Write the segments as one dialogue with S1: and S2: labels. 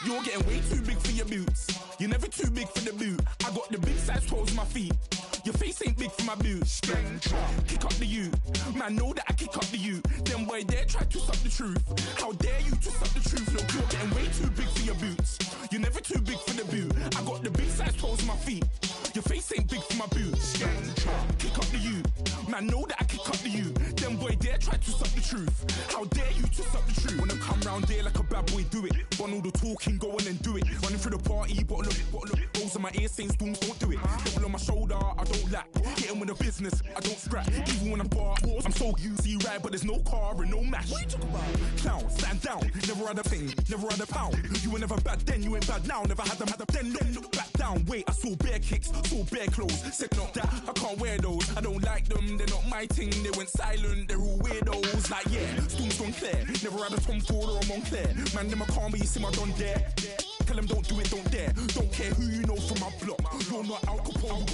S1: You're getting way too big for your boots. You're never too big for the boot. I got the big size toes on my feet. Your face ain't big for my boots. Kick up the you. Man, know that I kick up the you. Them boy there try to suck the truth. How dare you to suck the truth? Look, you're getting way too big for your boots. You're never too big for the boot. I got the big size toes on my feet. Your face ain't big for my boots. Kick up the you. Man, know that I kick up the you. Them boy there try to suck the truth. How dare you to suck the truth? Wanna come round there like a bad boy, do it. Want all the talking, go on and do it. Running through the party, bottle up. Rolls on my ear saying storms, don't do it. Double on my shoulder, I don't lack. Hitting with the business, I don't scrap. Even when I'm far, I'm so easy ride, but there's no car and no match. What you talking about? Clown, stand down. Never had a thing, never had a pound. You were never bad then, you ain't bad now. Never had them, then look back down. Wait, I saw bare kicks, saw bare clothes. Said not that, I can't wear those. I don't like them, they're not my thing. They went silent, they're all weirdos. Like yeah, storms gone clear. Never had a Tom Ford or a Montclair. Man, them I can't be, you see my done there. Tell them don't do it, don't dare. Don't care who you know from my block. You're not Al Capone,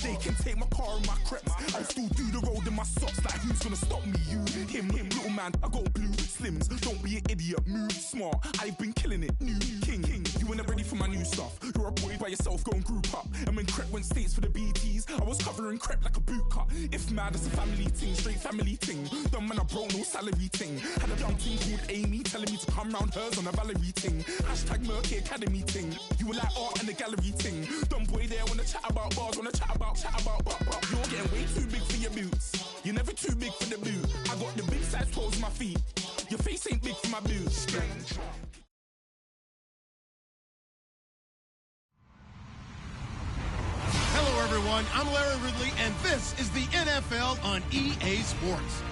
S1: they can take my car and my creps. I'll still do the road in my socks. Like who's gonna stop me? You, him, little man. I got blue slims. Don't be an idiot, move smart. I've been killing it, new king. You were never ready for my new stuff. You're a boy by yourself, go and group up. And when Crep went states for the BTs, I was covering Crep like a boot cut. If mad, it's a family thing, straight family thing. Dumb man, I broke no salary thing. Had a young thing called Amy telling me to come round hers on a Valerie thing. Hashtag Murky Academy thing. You were like art and the gallery thing. Dumb boy there wanna chat about bars, wanna chat about. You're getting way too big for your boots. You're never too big for the boot. I got the big size toes on my feet. Your face ain't big for my boots.
S2: Hello, everyone. I'm Larry Ridley, and this is the NFL on EA Sports.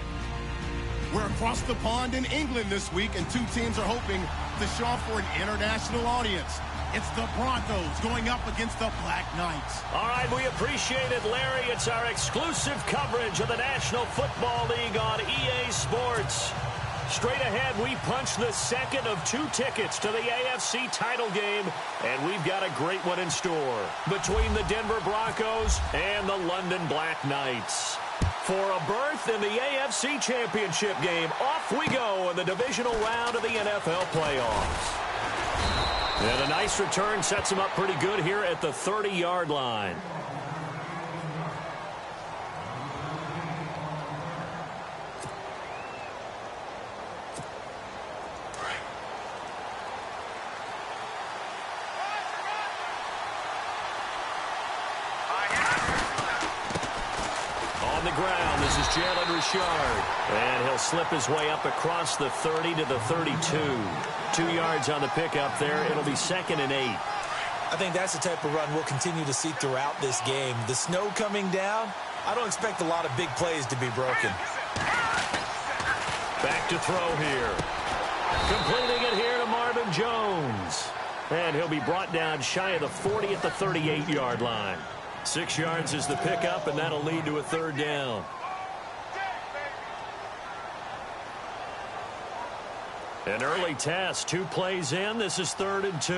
S2: We're across the pond in England this week, and two teams are hoping to show off for an international audience. It's the Broncos going up against the Black Knights.
S3: All right, we appreciate it, Larry. It's our exclusive coverage of the National Football League on EA Sports. Straight ahead, we punch the second of two tickets to the AFC title game, and we've got a great one in store between the Denver Broncos and the London Black Knights. For a berth in the AFC Championship game, off we go in the divisional round of the NFL playoffs. And a nice return sets him up pretty good here at the 30-yard line. On the ground, this is Jalen Richard. And he'll slip his way up across the 30 to the 32. 2 yards on the pickup there. It'll be 2nd and 8.
S4: I think that's the type of run we'll continue to see throughout this game. The snow coming down, I don't expect a lot of big plays to be broken.
S3: Back to throw here. Completing it here to Marvin Jones. And he'll be brought down shy of the 40 at the 38-yard line. 6 yards is the pickup, and that'll lead to a 3rd down. An early test, 2 plays in. This is 3rd and 2.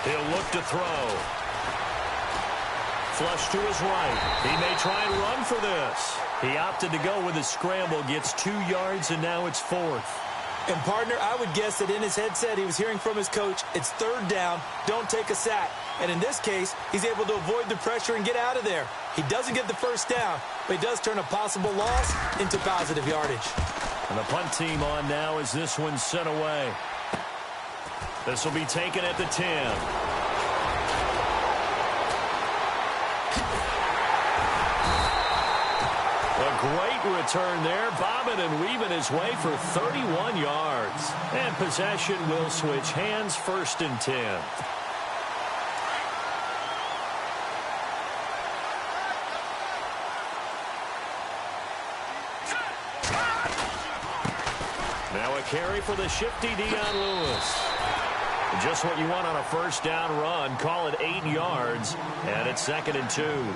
S3: He'll look to throw. Flush to his right. He may try and run for this. He opted to go with his scramble, gets 2 yards, and now it's 4th.
S4: And, partner, I would guess that in his headset he was hearing from his coach, it's 3rd down, don't take a sack. And in this case, he's able to avoid the pressure and get out of there. He doesn't get the 1st down, but he does turn a possible loss into positive yardage.
S3: And the punt team on now as this one's sent away. This will be taken at the 10. A great return there, bobbing and weaving his way for 31 yards. And possession will switch hands, 1st and 10. Now a carry for the shifty Dion Lewis. Just what you want on a 1st down run. Call it 8 yards, and it's 2nd and 2.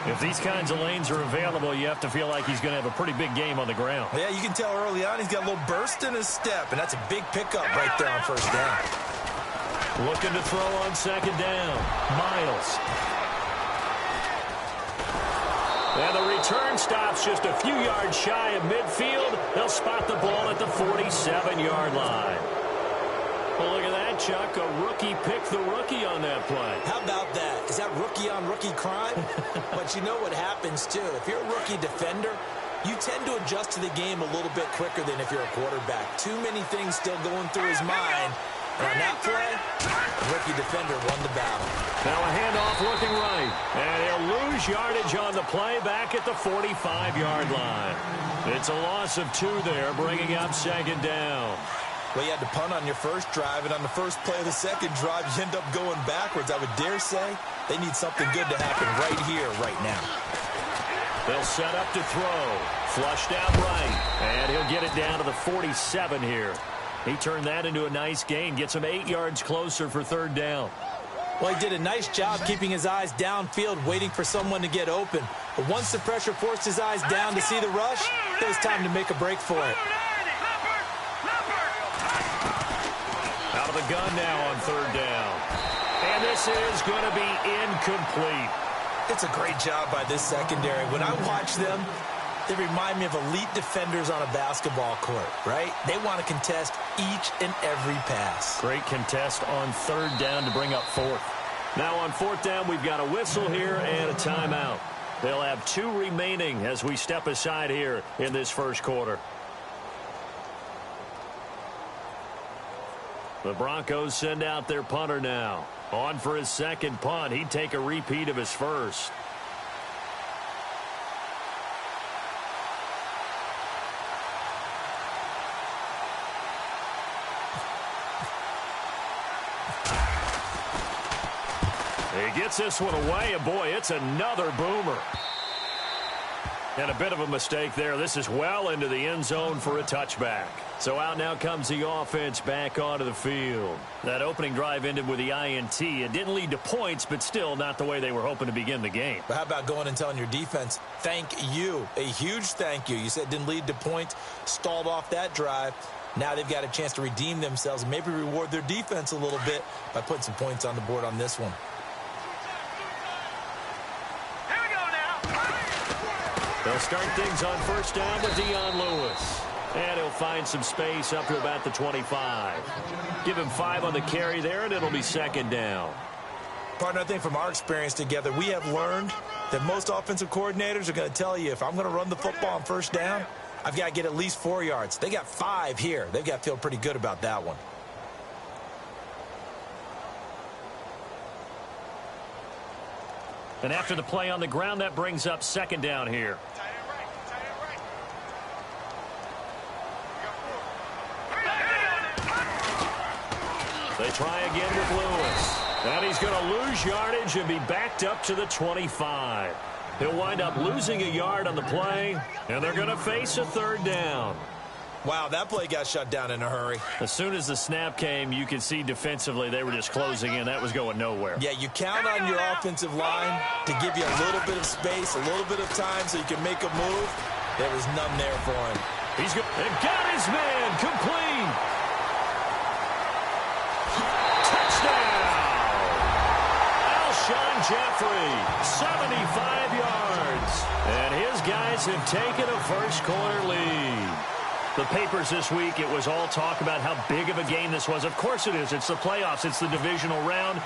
S3: If these kinds of lanes are available, you have to feel like he's going to have a pretty big game on the ground.
S4: Yeah, you can tell early on he's got a little burst in his step, and that's a big pickup right there on 1st down.
S3: Looking to throw on second down. Miles. And the return stops just a few yards shy of midfield. They'll spot the ball at the 47-yard line. Well, look at that, Chuck. A rookie picked the rookie on that play.
S4: How about that? Is that rookie-on-rookie crime? But you know what happens, too. If you're a rookie defender, you tend to adjust to the game a little bit quicker than if you're a quarterback. Too many things still going through his mind. And on that play, the rookie defender won the battle.
S3: Now a handoff looking right. And he'll lose yardage on the play back at the 45-yard line. It's a loss of 2 there, bringing up second down.
S4: Well, you had to punt on your first drive, and on the first play of the second drive, you end up going backwards. I would dare say they need something good to happen right here, right now.
S3: They'll set up to throw. Flushed out right. And he'll get it down to the 47 here. He turned that into a nice gain. Gets him 8 yards closer for third down.
S4: Well, he did a nice job keeping his eyes downfield, waiting for someone to get open. But once the pressure forced his eyes down to see the rush, it was time to make a break for it.
S3: Out of the gun now on third down. And this is going to be incomplete.
S4: It's a great job by this secondary. When I watch them, they remind me of elite defenders on a basketball court, right? They want to contest each and every pass.
S3: Great contest on third down to bring up fourth. Now on fourth down, we've got a whistle here and a timeout. They'll have 2 remaining as we step aside here in this first quarter. The Broncos send out their punter now. On for his second punt. He'd take a repeat of his first. He gets this one away, and boy, it's another boomer. And a bit of a mistake there. This is well into the end zone for a touchback. So out now comes the offense back onto the field. That opening drive ended with the INT. It didn't lead to points, but still not the way they were hoping to begin the game.
S4: But how about going and telling your defense, thank you, a huge thank you. You said it didn't lead to points, stalled off that drive. Now they've got a chance to redeem themselves and maybe reward their defense a little bit by putting some points on the board on this one.
S3: They'll start things on first down with Dion Lewis. And he'll find some space up to about the 25. Give him 5 on the carry there, and it'll be second down.
S4: Partner, I think from our experience together, we have learned that most offensive coordinators are going to tell you, if I'm going to run the football on first down, I've got to get at least 4 yards. They got 5 here. They've got to feel pretty good about that one.
S3: And after the play on the ground, that brings up second down here. They try again with Lewis. And he's going to lose yardage and be backed up to the 25. He'll wind up losing a yard on the play, and they're going to face a third down.
S4: Wow, that play got shut down in a hurry.
S3: As soon as the snap came, you could see defensively they were just closing in. That was going nowhere.
S4: Yeah, you count on your offensive line to give you a little bit of space, a little bit of time so you can make a move. There was none there for him.
S3: He's good. And got his man complete. Touchdown. Alshon Jeffrey, 75 yards. And his guys have taken a first-quarter lead. The papers this week, it was all talk about how big of a game this was. Of course it is. It's the playoffs. It's the divisional round.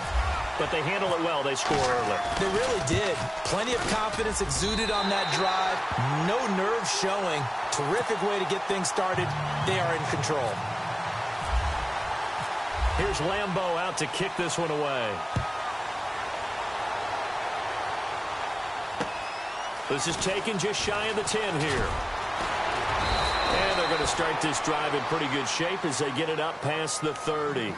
S3: But they handle it well. They score early.
S4: They really did. Plenty of confidence exuded on that drive. No nerves showing. Terrific way to get things started. They are in control.
S3: Here's Lambeau out to kick this one away. This is taken just shy of the 10 here. And they're going to start this drive in pretty good shape as they get it up past the 30.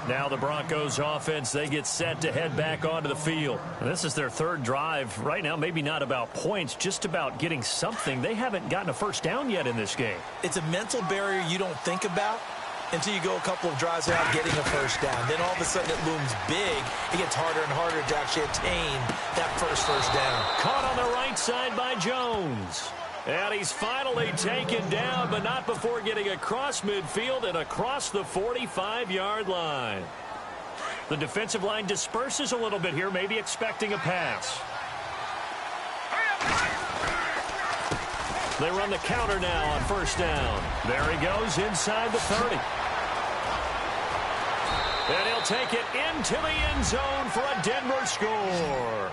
S3: Now the Broncos offense, they get set to head back onto the field. And this is their third drive. Right now, maybe not about points, just about getting something. They haven't gotten a first down yet in this game.
S4: It's a mental barrier you don't think about until you go a couple of drives without getting a first down. Then all of a sudden it looms big. It gets harder and harder to actually attain that first down.
S3: Caught on the right side by Jones. And he's finally taken down, but not before getting across midfield and across the 45-yard line. The defensive line disperses a little bit here, maybe expecting a pass. They run the counter now on first down. There he goes inside the 30. And he'll take it into the end zone for a Denver score.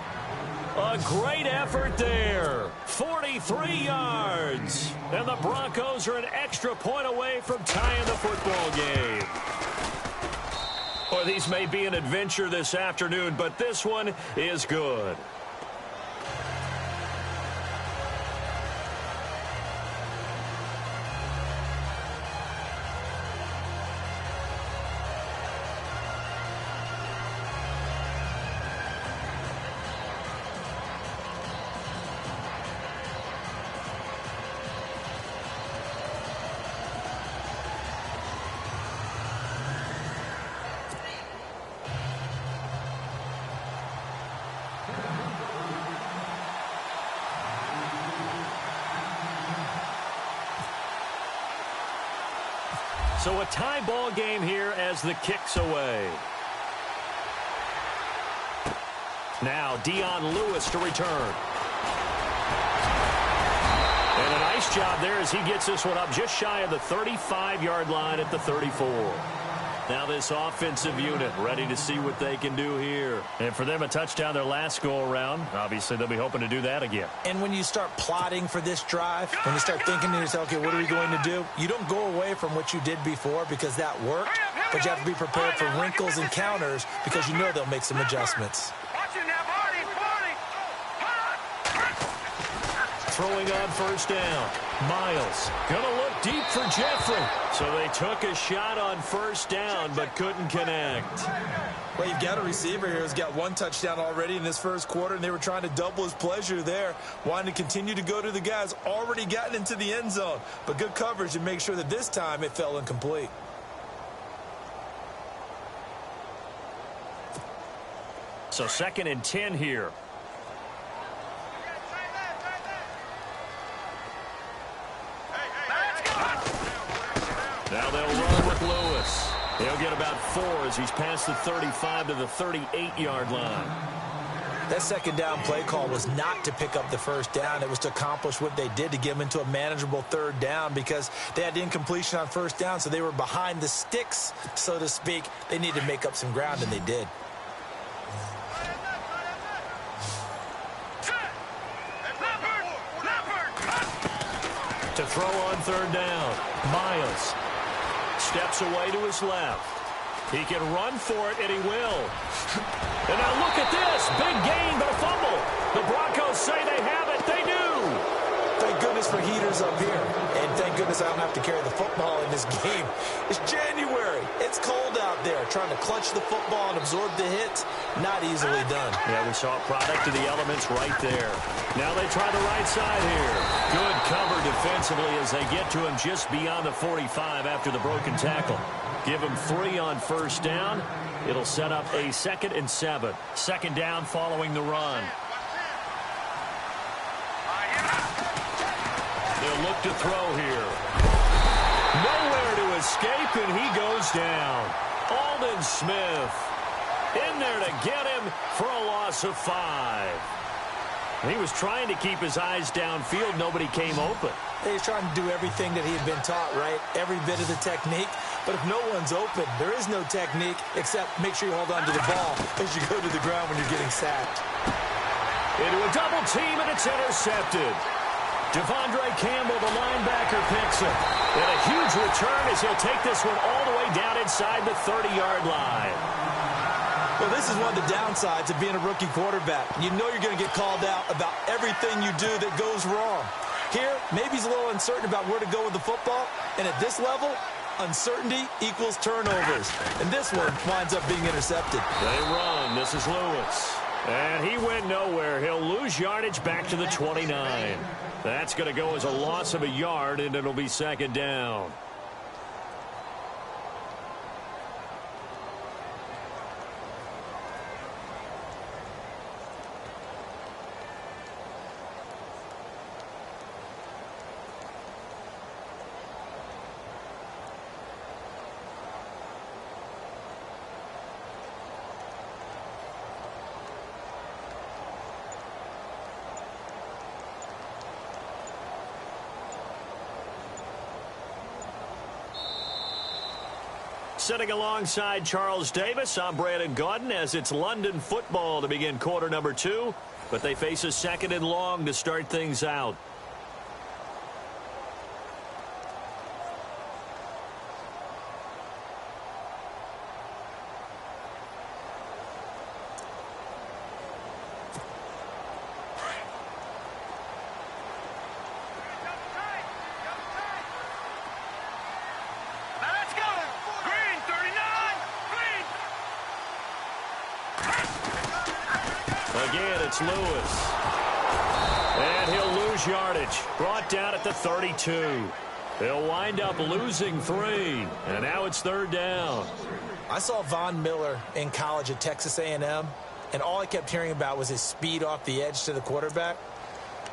S3: A great effort there. 43 yards. And the Broncos are an extra point away from tying the football game. Well, these may be an adventure this afternoon, but this one is good. So a tie ball game here as the kick's away. Now Dion Lewis to return. And a nice job there as he gets this one up just shy of the 35-yard line at the 34. Now this offensive unit ready to see what they can do here. And for them, a touchdown their last go-around. Obviously, they'll be hoping to do that again.
S4: And when you start plotting for this drive, when you start thinking to yourself, okay, what are we going to do? You don't go away from what you did before because that worked, but you have to be prepared for wrinkles and counters because you know they'll make some adjustments.
S3: Throwing on first down. Miles going to look deep for Jeffrey. So they took a shot on first down but couldn't connect.
S4: Well, you've got a receiver here who's got one touchdown already in this first quarter, and they were trying to double his pleasure there, wanting to continue to go to the guys already gotten into the end zone. But good coverage to make sure that this time it fell incomplete.
S3: So 2nd and 10 here. Now they'll run with Lewis. He'll get about 4 as he's past the 35 to the 38-yard line.
S4: That second down play call was not to pick up the first down. It was to accomplish what they did to get them into a manageable third down because they had incompletion on first down, so they were behind the sticks, so to speak. They needed to make up some ground, and they did.
S3: To throw on third down, Miles steps away to his left. He can run for it, and he will. And now look at this. Big gain, but a fumble. The Broncos say they have it. They do.
S4: Thank goodness for heaters up here. And thank goodness I don't have to carry the football in this game. It's January. It's cold out there. Trying to clutch the football and absorb the hit, not easily done.
S3: Yeah, we saw a product of the elements right there. Now they try the right side here. Good cover defensively as they get to him just beyond the 45 after the broken tackle. Give him 3 on first down. It'll set up a 2nd and 7. Second down following the run. They'll look to throw here. Nowhere to escape, and he goes down. Aldon Smith in there to get him for a loss of 5. He was trying to keep his eyes downfield. Nobody came open.
S4: He's trying to do everything that he had been taught, right? Every bit of the technique. But if no one's open, there is no technique except make sure you hold on to the ball as you go to the ground when you're getting sacked.
S3: Into a double team, and it's intercepted. Devondre Campbell, the linebacker, picks it. And a huge return as he'll take this one all the way down inside the 30-yard line.
S4: Well, this is one of the downsides of being a rookie quarterback. You know you're going to get called out about everything you do that goes wrong. Here, maybe he's a little uncertain about where to go with the football. And at this level, uncertainty equals turnovers. And this one winds up being intercepted.
S3: They run. This is Lewis. And he went nowhere. He'll lose yardage back to the 29. That's going to go as a loss of a yard, and it'll be second down. sitting alongside Charles Davis. I'm Brandon Gaudin as it's London football to begin quarter number 2. But they face a second and long to start things out. Again, it's Lewis. And he'll lose yardage. Brought down at the 32. He'll wind up losing 3. And now it's third down.
S4: I saw Von Miller in college at Texas A&M, and all I kept hearing about was his speed off the edge to the quarterback.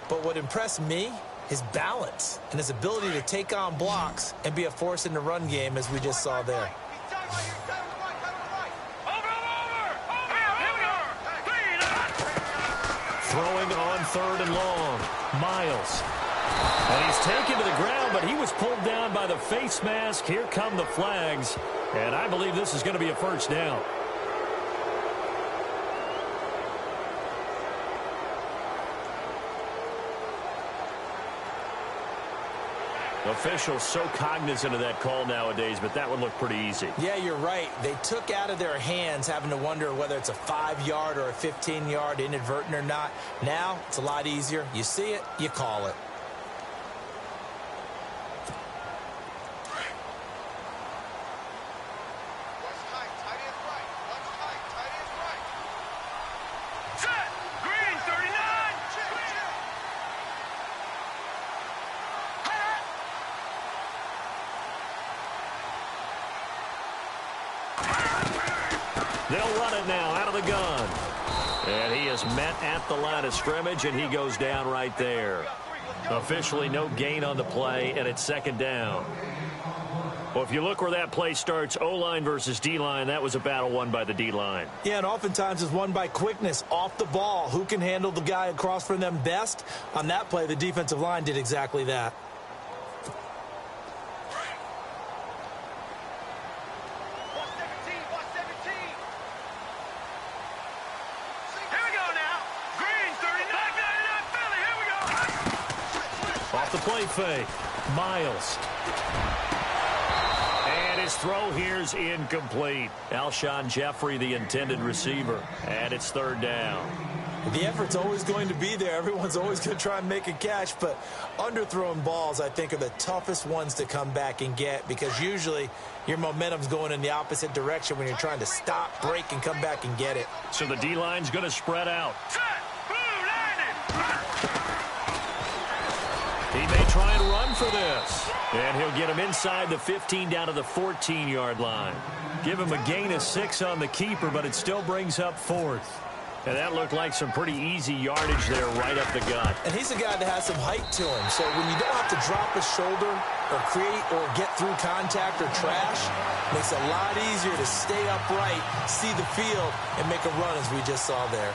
S4: But what impressed me, his balance and his ability to take on blocks and be a force in the run game, as we just saw there.
S3: Throwing on third and long. Miles. And he's taken to the ground, but he was pulled down by the face mask. Here come the flags. And I believe this is going to be a first down. Officials so cognizant of that call nowadays, but that would look pretty easy.
S4: Yeah, you're right. They took out of their hands having to wonder whether it's a 5-yard or a 15-yard inadvertent or not. Now, it's a lot easier. You see it, you call it.
S3: They'll run it now out of the gun. And he is met at the line of scrimmage, and he goes down right there. Officially no gain on the play, and it's second down. Well, if you look where that play starts, O-line versus D-line, that was a battle won by the D-line.
S4: Yeah, and oftentimes it's won by quickness off the ball. Who can handle the guy across from them best? On that play, the defensive line did exactly that.
S3: Off the play fake, Miles. And his throw here's incomplete. Alshon Jeffrey, the intended receiver. And it's third down.
S4: The effort's always going to be there. Everyone's always going to try and make a catch, but underthrown balls, I think, are the toughest ones to come back and get, because usually your momentum's going in the opposite direction when you're trying to stop, break, and come back and get it.
S3: So the D-line's going to spread out. He may try and run for this. And he'll get him inside the 15 down to the 14-yard line. Give him a gain of 6 on the keeper, but it still brings up fourth. And that looked like some pretty easy yardage there right up the gut.
S4: And he's a guy that has some height to him. So when you don't have to drop a shoulder or create or get through contact or trash, it makes it a lot easier to stay upright, see the field, and make a run as we just saw there.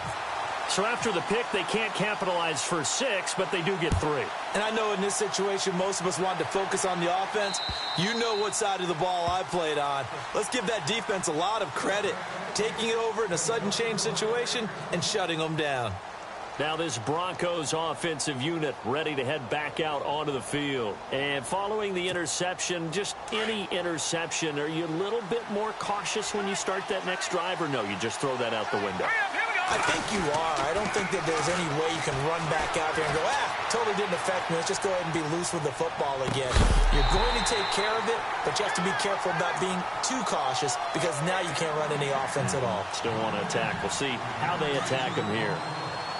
S3: So after the pick, they can't capitalize for 6, but they do get 3.
S4: And I know in this situation, most of us wanted to focus on the offense. You know what side of the ball I played on. Let's give that defense a lot of credit, taking it over in a sudden change situation and shutting them down.
S3: Now this Broncos offensive unit ready to head back out onto the field. And following the interception, just any interception, are you a little bit more cautious when you start that next drive, or no, you just throw that out the window?
S4: I think you are. I don't think that there's any way you can run back out there and go, totally didn't affect me. Let's just go ahead and be loose with the football again. You're going to take care of it, but you have to be careful about being too cautious, because now you can't run any offense at all.
S3: Still want to attack. We'll see how they attack him here.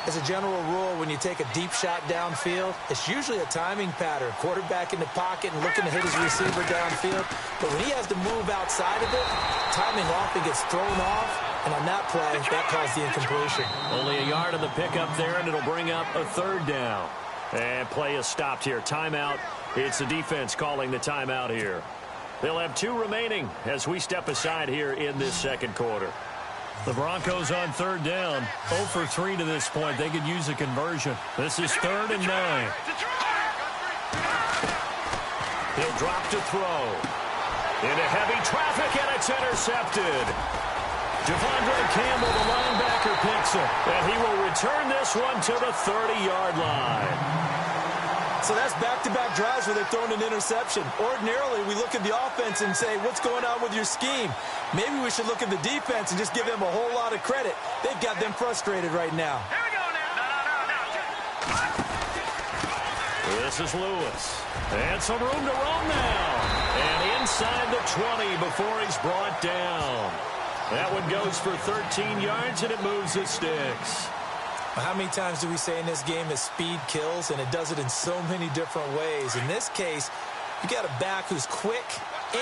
S4: As a general rule, when you take a deep shot downfield, it's usually a timing pattern. Quarterback in the pocket and looking to hit his receiver downfield. But when he has to move outside of it, timing off, it gets thrown off. And on that play, that caused the incompletion.
S3: Only a yard on the pickup there, and it'll bring up a third down. And play is stopped here. Timeout. It's the defense calling the timeout here. They'll have 2 remaining as we step aside here in this second quarter. The Broncos on third down, 0 for 3 to this point. They could use a conversion. This is 3rd and 9. He'll drop to throw. Into heavy traffic, and it's intercepted. Devondre Campbell, the linebacker, picks it. And he will return this one to the 30-yard line.
S4: So that's back-to-back drives where they're throwing an interception. Ordinarily, we look at the offense and say, what's going on with your scheme? Maybe we should look at the defense and just give them a whole lot of credit. They've got them frustrated right now.
S3: Here we go now. This is Lewis. And some room to roam now. And inside the 20 before he's brought down. That one goes for 13 yards, and it moves the sticks.
S4: How many times do we say in this game that speed kills, and it does it in so many different ways? In this case, you got a back who's quick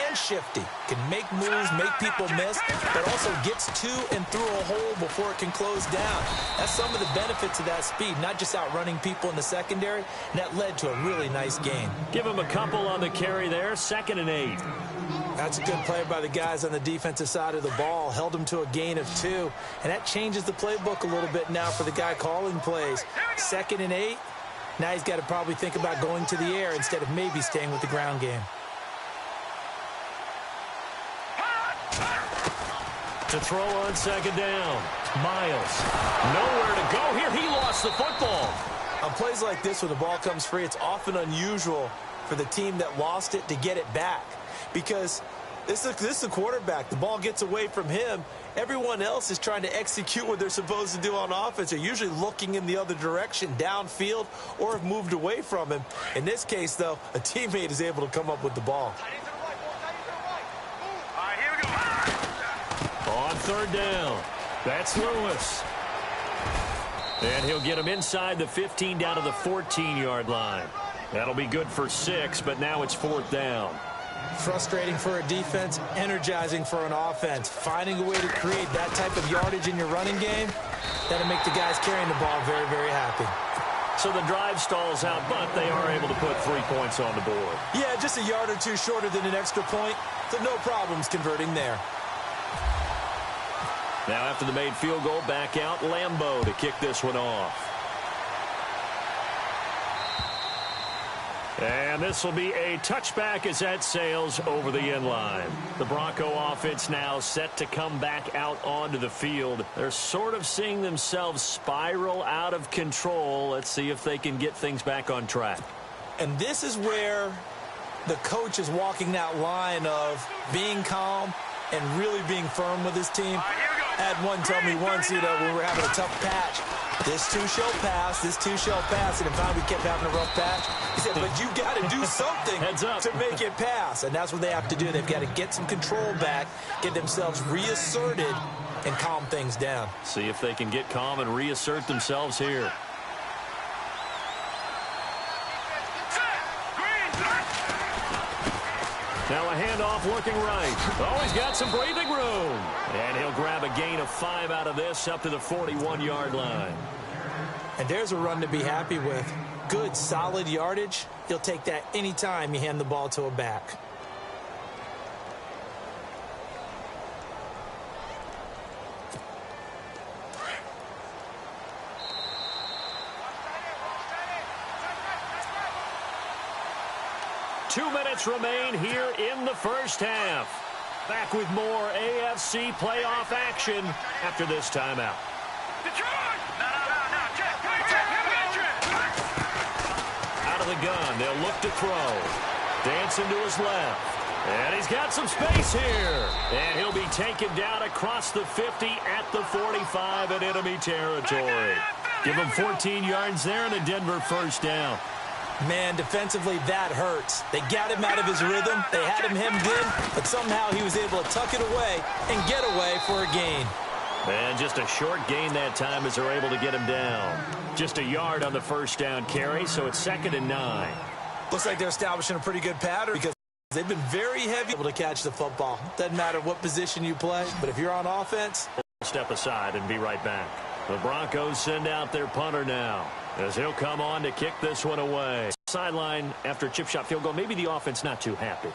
S4: and shifty, can make moves, make people miss, but also gets to and through a hole before it can close down. That's some of the benefits of that speed, not just outrunning people in the secondary, and that led to a really nice gain.
S3: Give him a couple on the carry there, 2nd and 8.
S4: That's a good play by the guys on the defensive side of the ball. Held him to a gain of 2. And that changes the playbook a little bit now for the guy calling plays. 2nd and 8. Now he's got to probably think about going to the air instead of maybe staying with the ground game.
S3: To throw on 2nd down. Miles. Nowhere to go here. He lost the football.
S4: On plays like this, when the ball comes free, it's often unusual for the team that lost it to get it back. Because this is the quarterback. The ball gets away from him. Everyone else is trying to execute what they're supposed to do on offense. They're usually looking in the other direction, downfield, or have moved away from him. In this case, though, a teammate is able to come up with the ball.
S3: On 3rd down, that's Lewis. And he'll get him inside the 15 down to the 14-yard line. That'll be good for 6, but now it's 4th down.
S4: Frustrating for a defense, energizing for an offense. Finding a way to create that type of yardage in your running game, that'll make the guys carrying the ball very, very happy.
S3: So the drive stalls out, but they are able to put 3 points on the board.
S4: Yeah, just a yard or two shorter than an extra point, so no problems converting there.
S3: Now after the made field goal, back out Lambeau to kick this one off. And this will be a touchback as that sails over the end line. The Bronco offense now set to come back out onto the field. They're sort of seeing themselves spiral out of control. Let's see if they can get things back on track.
S4: And this is where the coach is walking that line of being calm and really being firm with his team. I had one tell me once, when we were having a tough patch, this too shall pass, this too shall pass, and in fact we kept having a rough patch. He said, but you got to do something to make it pass, and that's what they have to do. They've got to get some control back, get themselves reasserted, and calm things down.
S3: See if they can get calm and reassert themselves here. Now a handoff looking right. Oh, he's got some breathing room. And he'll grab a gain of 5 out of this up to the 41-yard line.
S4: And there's a run to be happy with. Good, solid yardage. He'll take that anytime you hand the ball to a back.
S3: Two minutes remain here in the first half. Back with more AFC playoff action after this timeout. Out of the gun, they'll look to throw. Dancing to his left. And he's got some space here. And he'll be taken down across the 50 at the 45 in enemy territory. Give him 14 yards there and a Denver first down.
S4: Man, defensively, that hurts. They got him out of his rhythm. They had him hemmed in, but somehow he was able to tuck it away and get away for a gain.
S3: And just a short gain that time as they're able to get him down. Just a yard on the first down carry, so it's 2nd and 9.
S4: Looks like they're establishing a pretty good pattern because they've been very heavy able to catch the football. Doesn't matter what position you play, but if you're on offense.
S3: Step aside and be right back. The Broncos send out their punter now, as he'll come on to kick this one away. Sideline after a chip shot field goal. Maybe the offense not too happy.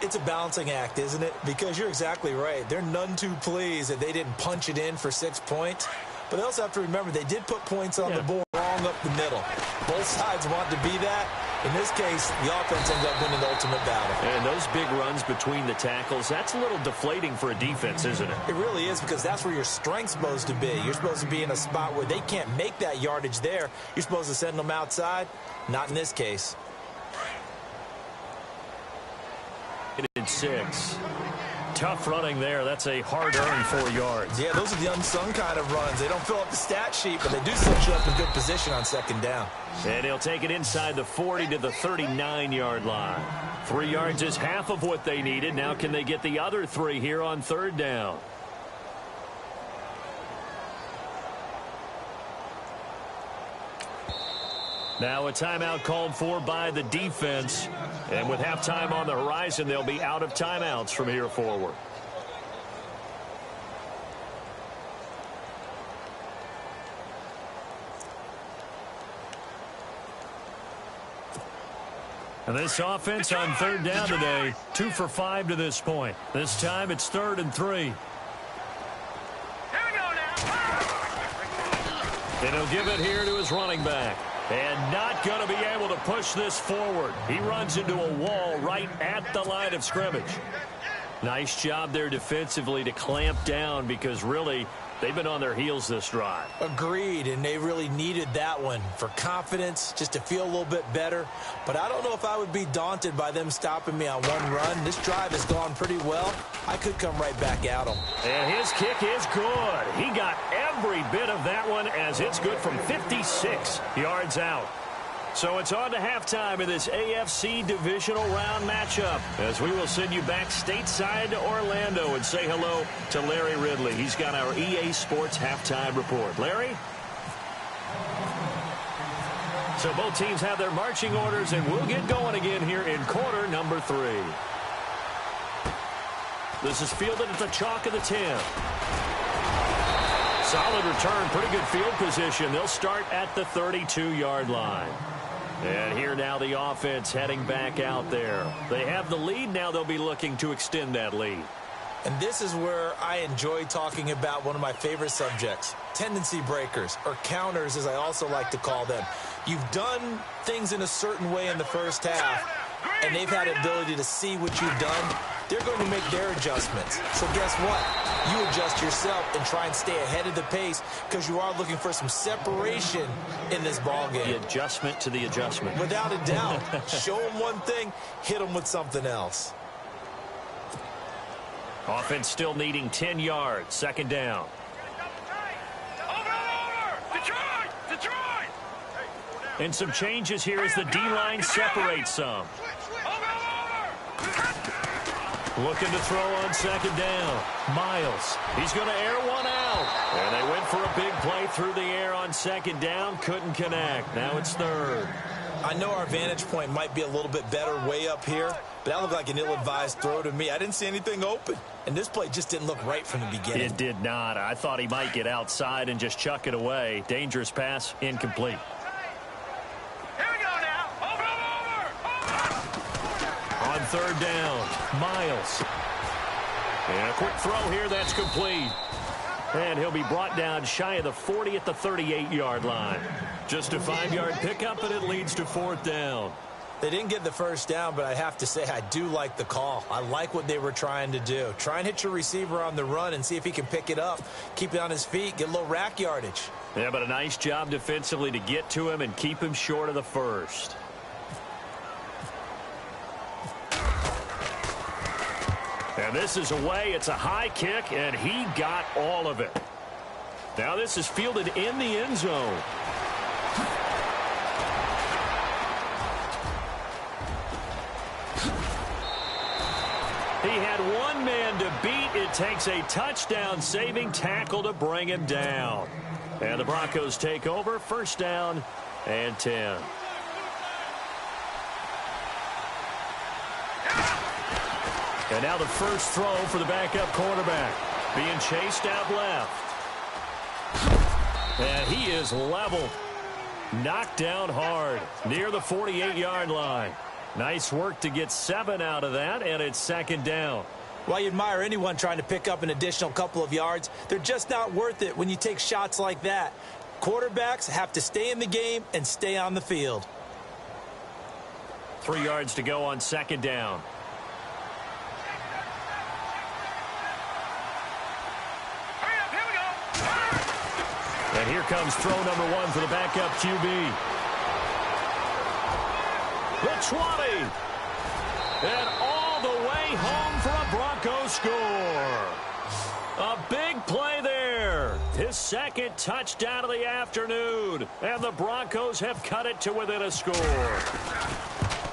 S4: It's a balancing act, isn't it? Because you're exactly right. They're none too pleased that they didn't punch it in for 6 points. But they also have to remember they did put points on the board wrong up the middle. Both sides want to be that. In this case, the offense ends up winning the ultimate battle.
S3: And those big runs between the tackles, that's a little deflating for a defense, isn't it?
S4: It really is, because that's where your strength's supposed to be. You're supposed to be in a spot where they can't make that yardage there. You're supposed to send them outside. Not in this case.
S3: 6. Tough running there. That's a hard-earned 4 yards.
S4: Yeah, those are the unsung kind of runs. They don't fill up the stat sheet, but they do set you up in good position on second down.
S3: And he'll take it inside the 40 to the 39-yard line. 3 yards is half of what they needed. Now can they get the other 3 here on third down? Now a timeout called for by the defense. And with halftime on the horizon, they'll be out of timeouts from here forward. And this offense on third down today, 2 for 5 to this point. This time it's 3rd and 3. And he'll give it here to his running back. And not going to be able to push this forward. He runs into a wall right at the line of scrimmage. Nice job there defensively to clamp down, because really they've been on their heels this drive.
S4: Agreed, and they really needed that one for confidence, just to feel a little bit better. But I don't know if I would be daunted by them stopping me on one run. This drive has gone pretty well. I could come right back at them.
S3: And his kick is good. He got every bit of that one, as it's good from 56 yards out. So it's on to halftime in this AFC divisional round matchup, as we will send you back stateside to Orlando and say hello to Larry Ridley. He's got our EA Sports halftime report. Larry? So both teams have their marching orders, and we'll get going again here in quarter number 3. This is fielded at the chalk of the 10. Solid return, pretty good field position. They'll start at the 32-yard line. And here now the offense heading back out there. They have the lead. Now they'll be looking to extend that lead.
S4: And this is where I enjoy talking about one of my favorite subjects, tendency breakers, or counters as I also like to call them. You've done things in a certain way in the first half, and they've had the ability to see what you've done. They're going to make their adjustments. So guess what? You adjust yourself and try and stay ahead of the pace, because you are looking for some separation in this ball game.
S3: The adjustment to the adjustment.
S4: Without a doubt. Show them one thing, hit them with something else.
S3: Offense still needing 10 yards. Second down. And some changes here as the D-line separates some. Looking to throw on second down. Miles. He's going to air one out. And they went for a big play through the air on second down. Couldn't connect. Now it's 3rd.
S4: I know our vantage point might be a little bit better way up here, but that looked like an ill-advised throw to me. I didn't see anything open, and this play just didn't look right from the beginning.
S3: It did not. I thought he might get outside and just chuck it away. Dangerous pass, incomplete. On third down, Miles. And a quick throw here, that's complete. And he'll be brought down shy of the 40 at the 38-yard line. Just a 5-yard pickup, and it leads to 4th down.
S4: They didn't get the first down, but I have to say I do like the call. I like what they were trying to do. Try and hit your receiver on the run and see if he can pick it up, keep it on his feet, get a little rack yardage.
S3: Yeah, but a nice job defensively to get to him and keep him short of the first. And this is away. It's a high kick, and he got all of it. Now this is fielded in the end zone. He had one man to beat. It takes a touchdown-saving tackle to bring him down. And the Broncos take over. 1st down and 10. And now the first throw for the backup quarterback. Being chased out left. And he is level. Knocked down hard near the 48-yard line. Nice work to get 7 out of that, and it's 2nd down.
S4: Well, you admire anyone trying to pick up an additional couple of yards. They're just not worth it when you take shots like that. Quarterbacks have to stay in the game and stay on the field.
S3: 3 yards to go on second down. And here comes throw number 1 for the backup QB. The 20. And all the way home for a Broncos score. A big play there. His second touchdown of the afternoon. And the Broncos have cut it to within a score.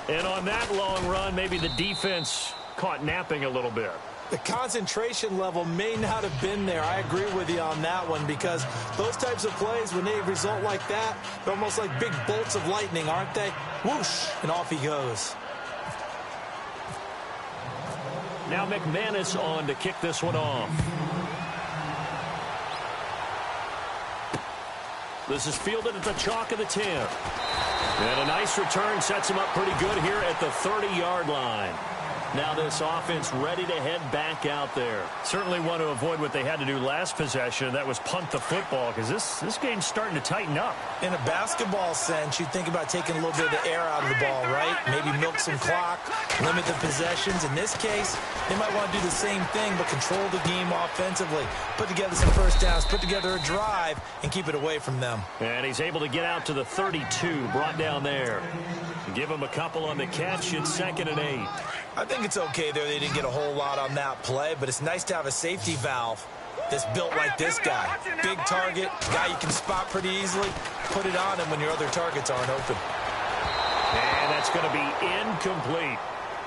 S3: And on that long run, maybe the defense caught napping a little bit.
S4: The concentration level may not have been there. I agree with you on that one, because those types of plays, when they result like that, they're almost like big bolts of lightning, aren't they? Whoosh, and off he goes.
S3: Now McManus on to kick this one off. This is fielded at the chalk of the 10. And a nice return sets him up pretty good here at the 30-yard line. Now this offense ready to head back out there. Certainly want to avoid what they had to do last possession. That was punt the football, because this game's starting to tighten up.
S4: In a basketball sense, you think about taking a little bit of the air out of the ball, right? Maybe milk some clock, limit the possessions. In this case, they might want to do the same thing, but control the game offensively. Put together some first downs, put together a drive, and keep it away from them.
S3: And he's able to get out to the 32, brought down there. Give him a couple on the catch. It's 2nd and 8.
S4: I think it's okay there. They didn't get a whole lot on that play, but it's nice to have a safety valve that's built like this guy. Big target, guy you can spot pretty easily. Put it on him when your other targets aren't open.
S3: And that's going to be incomplete.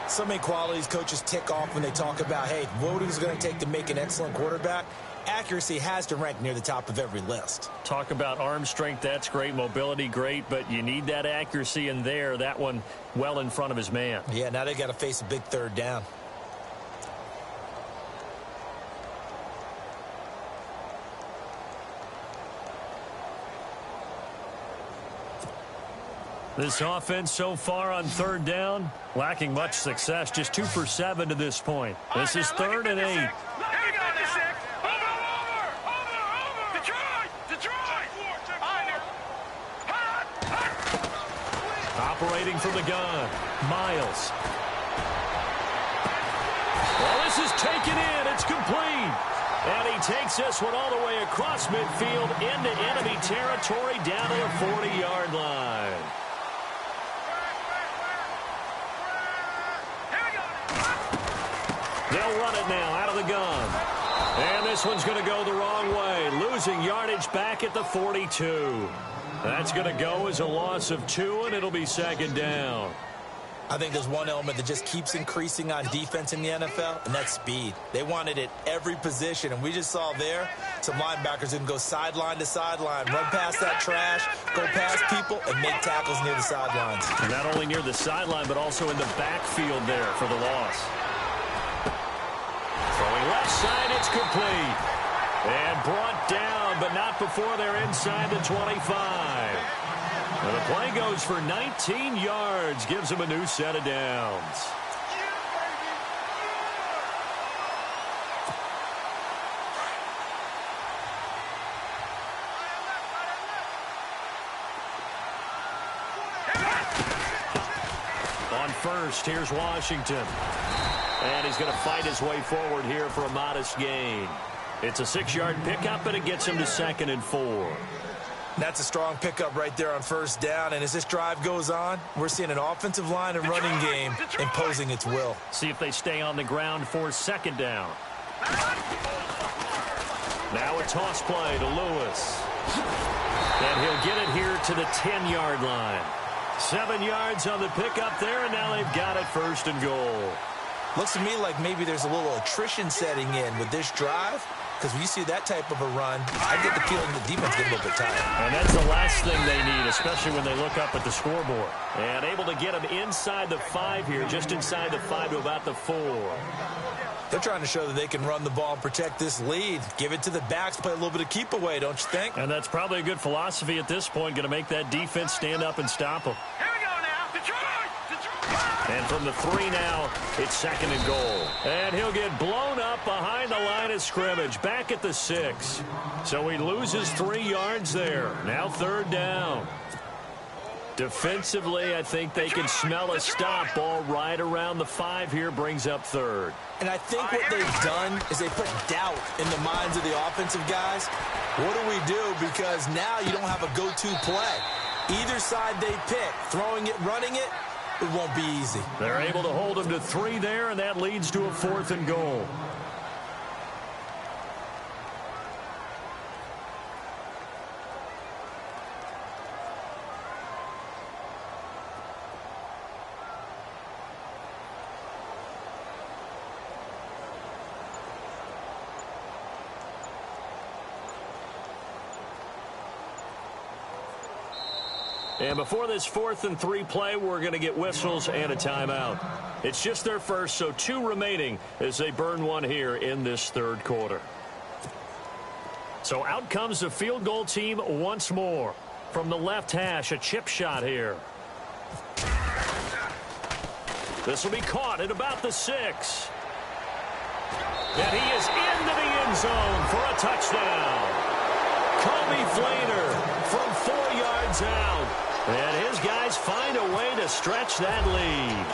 S4: So many qualities coaches tick off when they talk about, hey, what is it going to take to make an excellent quarterback? Accuracy has to rank near the top of every list.
S3: Talk about arm strength, that's great. Mobility, great, but you need that accuracy in there. That one well in front of his man.
S4: Yeah, now they got to face a big 3rd down.
S3: This offense so far on 3rd down, lacking much success. Just 2 for 7 to this point. This is 3rd and 8. Operating from the gun, Miles. Well, this is taken in. It's complete. And he takes this one all the way across midfield into enemy territory down to the 40-yard line. They'll run it now out of the gun. And this one's going to go the wrong way, losing yardage back at the 42. That's going to go as a loss of 2, and it'll be 2nd down.
S4: I think there's one element that just keeps increasing on defense in the NFL, and that's speed. They want it at every position, and we just saw there some linebackers who can go sideline to sideline, run past that trash, go past people, and make tackles near the sidelines.
S3: Not only near the sideline, but also in the backfield there for the loss. Throwing left side, it's complete. And brought down, but not before they're inside the 25. And the play goes for 19 yards, gives them a new set of downs. On first, here's Washington. And he's going to fight his way forward here for a modest gain. It's a 6-yard pickup, and it gets him to 2nd and 4.
S4: That's a strong pickup right there on 1st down. And as this drive goes on, we're seeing an offensive line and running game imposing its will.
S3: See if they stay on the ground for 2nd down. Now a toss play to Lewis. And he'll get it here to the 10-yard line. 7 yards on the pickup there, and now they've got it 1st and goal.
S4: Looks to me like maybe there's a little attrition setting in with this drive, because when you see that type of a run, I get the feeling the defense gets a little bit tired.
S3: And that's the last thing they need, especially when they look up at the scoreboard. And able to get them inside the 5 here, just inside the 5 to about the 4.
S4: They're trying to show that they can run the ball and protect this lead. Give it to the backs, play a little bit of keep away, don't you think?
S3: And that's probably a good philosophy at this point, going to make that defense stand up and stop them.
S5: Here we go now. Detroit!
S3: And from the 3 now, it's 2nd and goal. And he'll get blown up behind the line of scrimmage, back at the 6. So he loses 3 yards there. Now 3rd down. Defensively, I think they can smell a stop. Ball right around the 5 here, brings up third.
S4: And I think what they've done is they put doubt in the minds of the offensive guys. What do we do? Because now you don't have a go-to play. Either side they pick, throwing it, running it, it won't be easy.
S3: They're able to hold them to 3 there, and that leads to a 4th and goal. And before this 4th and 3 play, we're going to get whistles and a timeout. It's just their first, so 2 remaining as they burn 1 here in this 3rd quarter. So out comes the field goal team once more. From the left hash, a chip shot here. This will be caught at about the 6. And he is into the end zone for a touchdown. Kobe Flainer from 4 yards out. And his guys find a way to stretch that lead.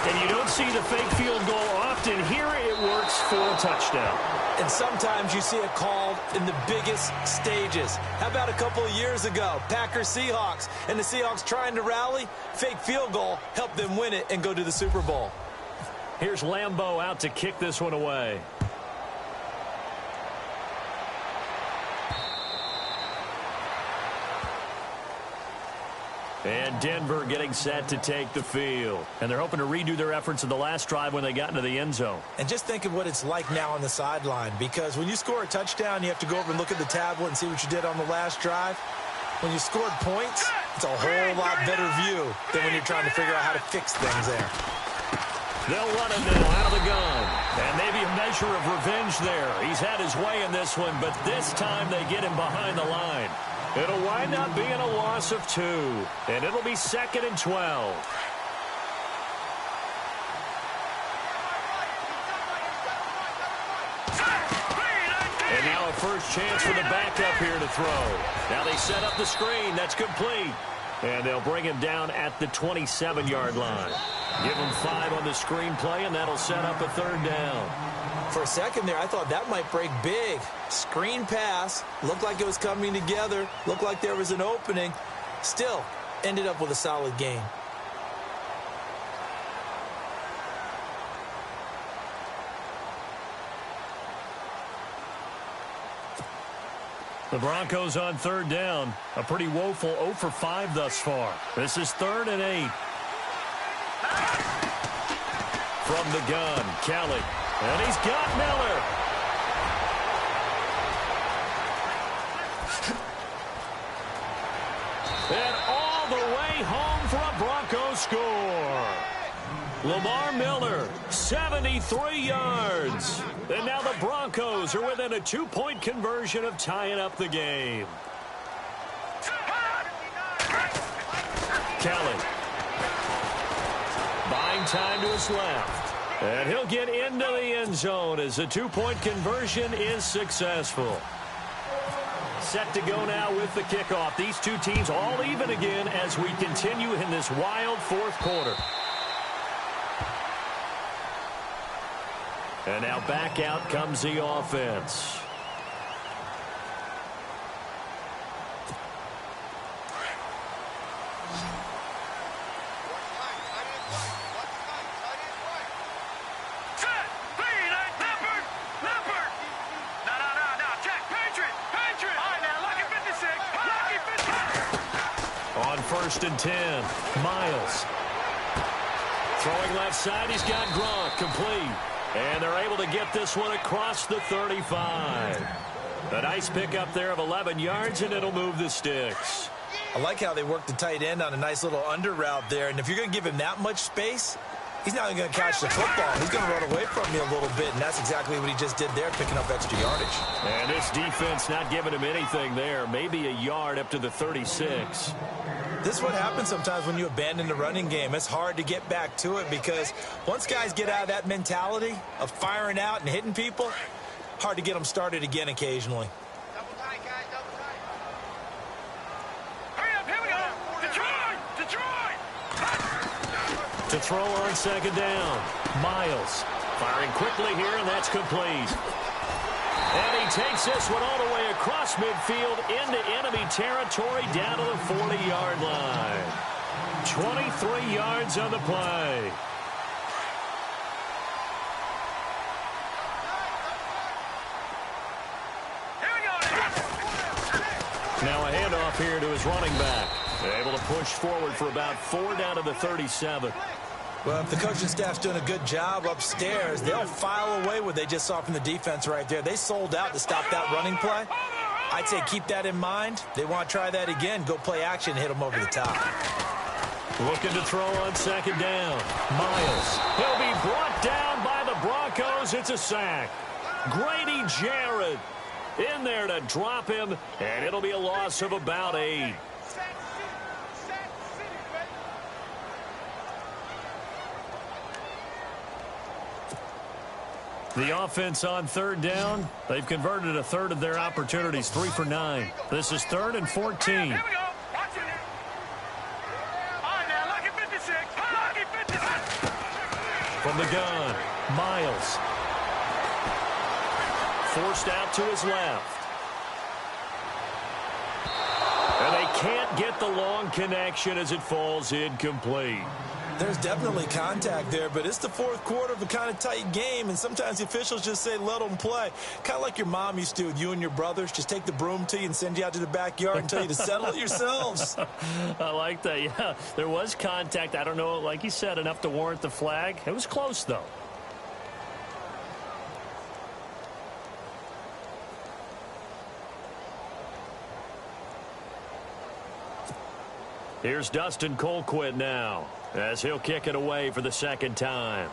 S3: And you don't see the fake field goal often. Here it works for a touchdown.
S4: And sometimes you see it called in the biggest stages. How about a couple of years ago, Packers-Seahawks, and the Seahawks trying to rally? Fake field goal helped them win it and go to the Super Bowl.
S3: Here's Lambeau out to kick this one away. And Denver getting set to take the field. And they're hoping to redo their efforts in the last drive when they got into the end zone.
S4: And just think of what it's like now on the sideline, because when you score a touchdown, you have to go over and look at the tablet and see what you did on the last drive. When you scored points, it's a whole lot better view than when you're trying to figure out how to fix things there.
S3: They'll run it now out of the gun. And maybe a measure of revenge there. He's had his way in this one, but this time they get him behind the line. It'll wind up being a loss of 2. And it'll be 2nd and 12. And now a first chance for the backup here to throw. Now they set up the screen. That's complete. And they'll bring him down at the 27-yard line. Give him 5 on the screen play, and that'll set up a 3rd down.
S4: For a second there, I thought that might break big. Screen pass. Looked like it was coming together. Looked like there was an opening. Still, ended up with a solid game.
S3: The Broncos on 3rd down. A pretty woeful 0 for 5 thus far. This is 3rd and 8. From the gun, Kelly. And he's got Miller. And all the way home for a Broncos score. Lamar Miller, 73 yards. And now the Broncos are within a 2-point conversion of tying up the game. Kelly. Buying time to his left. And he'll get into the end zone as the 2-point conversion is successful. Set to go now with the kickoff. These two teams all even again as we continue in this wild 4th quarter. And now back out comes the offense. On 1st and 10, Miles. Throwing left side, he's got Gronk, complete. And they're able to get this one across the 35. A nice pickup there of 11 yards, and it'll move the sticks.
S4: I like how they work the tight end on a nice little under route there. And if you're going to give him that much space, he's not even going to catch the football. He's going to run away from you a little bit, and that's exactly what he just did there, picking up extra yardage.
S3: And this defense not giving him anything there. Maybe a yard up to the 36.
S4: This is what happens sometimes when you abandon the running game. It's hard to get back to it because once guys get out of that mentality of firing out and hitting people, hard to get them started again occasionally.
S5: Double tight, guys, double tight. Hurry up, here we go. Detroit!
S3: To throw on second down. Miles firing quickly here, and that's complete. And he takes this one all the way across midfield into enemy territory down to the 40-yard line. 23 yards on the play. Now a handoff here to his running back. Able to push forward for about 4 down to the 37.
S4: Well, if the coaching staff's doing a good job upstairs, they'll file away what they just saw from the defense right there. They sold out to stop that running play. I'd say keep that in mind. They want to try that again. Go play action and hit them over the top.
S3: Looking to throw on second down. Miles. He'll be brought down by the Broncos. It's a sack. Grady Jarrett in there to drop him, and it'll be a loss of about 8. The offense on third down, they've converted a third of their opportunities, 3 for 9. This is 3rd and 14.
S5: Here we go. Watch it. All right, now, lucky 56. Lucky 56.
S3: From the gun, Miles. Forced out to his left. And they can't get the long connection as it falls incomplete.
S4: There's definitely contact there, but it's the fourth quarter of a kind of tight game, and sometimes the officials just say, let them play. Kind of like your mom used to with you and your brothers. Just take the broom to you and send you out to the backyard and tell you to settle it yourselves.
S3: I like that, yeah. There was contact. I don't know, like you said, enough to warrant the flag. It was close, though. Here's Dustin Colquitt now, as he'll kick it away for the second time.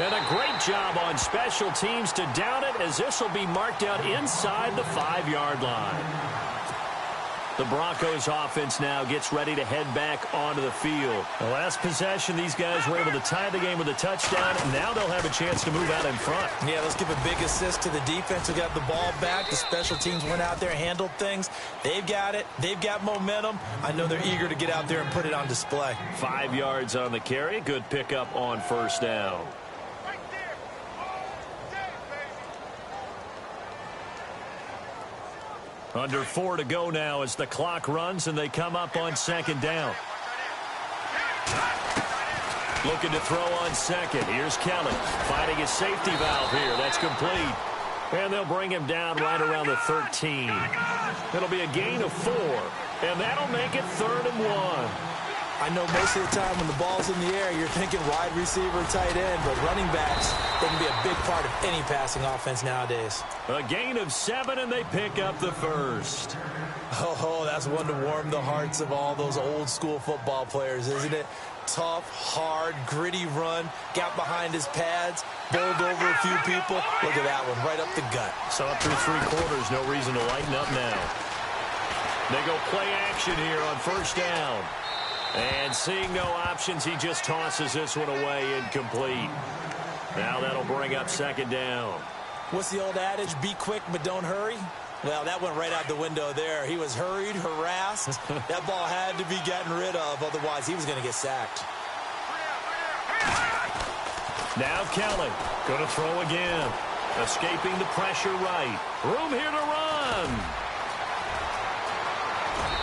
S3: And a great job on special teams to down it, as this will be marked out inside the 5-yard line. The Broncos offense now gets ready to head back onto the field. The last possession, these guys were able to tie the game with a touchdown. Now they'll have a chance to move out in front.
S4: Yeah, let's give a big assist to the defense who got the ball back. The special teams went out there, handled things. They've got it. They've got momentum. I know they're eager to get out there and put it on display.
S3: 5 yards on the carry. Good pickup on first down. Under 4 to go now as the clock runs and they come up on second down. Looking to throw on second. Here's Kelly finding his safety valve here. That's complete. And they'll bring him down right around the 13. It'll be a gain of 4. And that'll make it 3rd and 1.
S4: I know most of the time when the ball's in the air, you're thinking wide receiver, tight end, but running backs, they can be a big part of any passing offense nowadays.
S3: A gain of 7, and they pick up the first.
S4: Oh, that's one to warm the hearts of all those old school football players, isn't it? Tough, hard, gritty run, got behind his pads, bowled over a few people. Look at that one, right up the gut.
S3: So up through 3 quarters, no reason to lighten up now. They go play action here on first down. And seeing no options, he just tosses this one away incomplete. Now that'll bring up second down.
S4: What's the old adage? Be quick, but don't hurry. Well, that went right out the window there. He was hurried, harassed. That ball had to be gotten rid of, otherwise he was going to get sacked.
S3: Now Kelly going to throw again. Escaping the pressure right. Room here to run.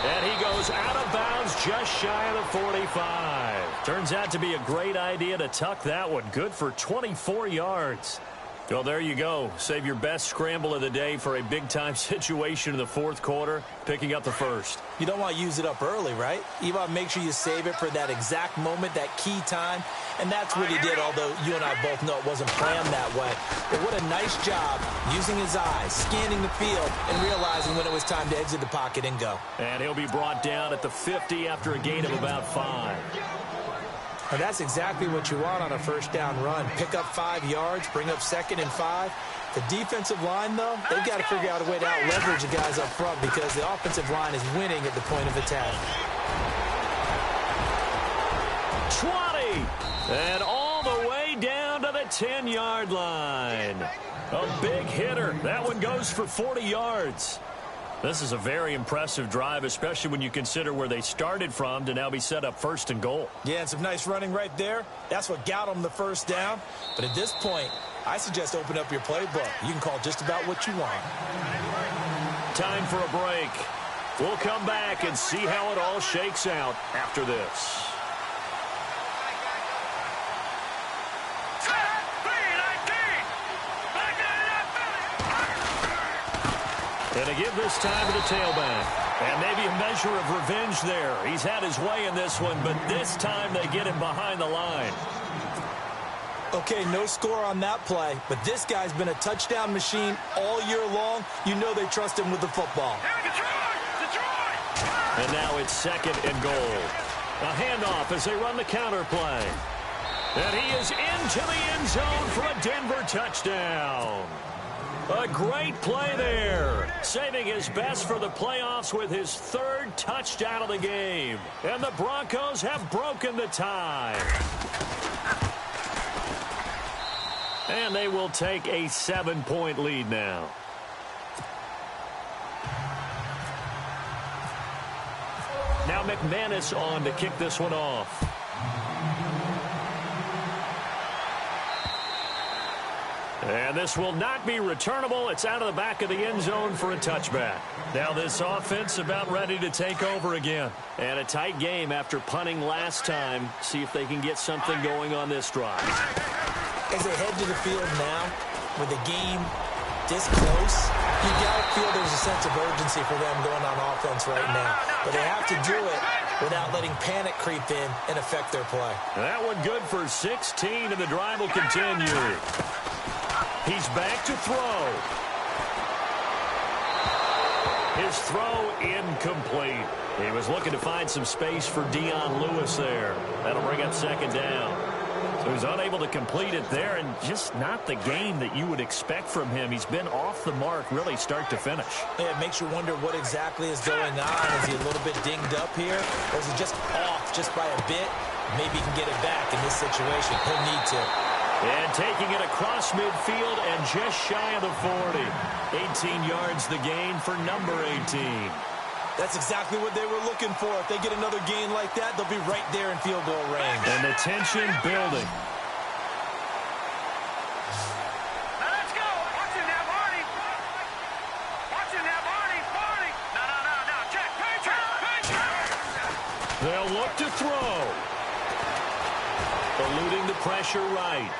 S3: And he goes out of bounds just shy of the 45. Turns out to be a great idea to tuck that one. Good for 24 yards. Well, there you go. Save your best scramble of the day for a big-time situation in the fourth quarter, picking up the first.
S4: You don't want to use it up early, right? You want to make sure you save it for that exact moment, that key time. And that's what he did, although you and I both know it wasn't planned that way. But what a nice job using his eyes, scanning the field, and realizing when it was time to exit the pocket and go.
S3: And he'll be brought down at the 50 after a gain of about 5.
S4: And that's exactly what you want on a first down run. Pick up 5 yards, bring up 2nd and 5. The defensive line, though, they've got to figure out a way to out-leverage the guys up front because the offensive line is winning at the point of attack.
S3: 20, and all the way the 10-yard line. A big hitter. That one goes for 40 yards. This is a very impressive drive, especially when you consider where they started from to now be set up 1st and goal.
S4: Yeah, and some nice running right there. That's what got them the first down. But at this point, I suggest open up your playbook. You can call just about what you want.
S3: Time for a break. We'll come back and see how it all shakes out after this. And to give this time to the tailback. And maybe a measure of revenge there. He's had his way in this one, but this time they get him behind the line.
S4: Okay, no score on that play, but this guy's been a touchdown machine all year long. You know they trust him with the football.
S3: And now it's 2nd and goal. A handoff as they run the counter play. And he is into the end zone for a Denver touchdown. A great play there, saving his best for the playoffs with his 3rd touchdown of the game. And the Broncos have broken the tie. And they will take a 7-point lead now. Now McManus on to kick this one off. And this will not be returnable. It's out of the back of the end zone for a touchback. Now this offense about ready to take over again. And a tight game after punting last time. See if they can get something going on this drive.
S4: As they head to the field now, with the game this close, you got to feel there's a sense of urgency for them going on offense right now. But they have to do it without letting panic creep in and affect their play.
S3: That one good for 16, and the drive will continue. He's back to throw. His throw incomplete. He was looking to find some space for Dion Lewis there. That'll bring up 2nd down. So he's unable to complete it there, and just not the game that you would expect from him. He's been off the mark really start to finish.
S4: Yeah, it makes you wonder what exactly is going on. Is he a little bit dinged up here, or is he just off just by a bit? Maybe he can get it back in this situation. He'll need to.
S3: And taking it across midfield and just shy of the 40. 18 yards the gain for number 18.
S4: That's exactly what they were looking for. If they get another gain like that, they'll be right there in field goal range.
S3: And the tension building.
S5: Now let's go. Watch it now, Barney. Watch it now, Barney. Barney. No. Check. Patriot.
S3: They'll look to throw. Eluding the pressure right.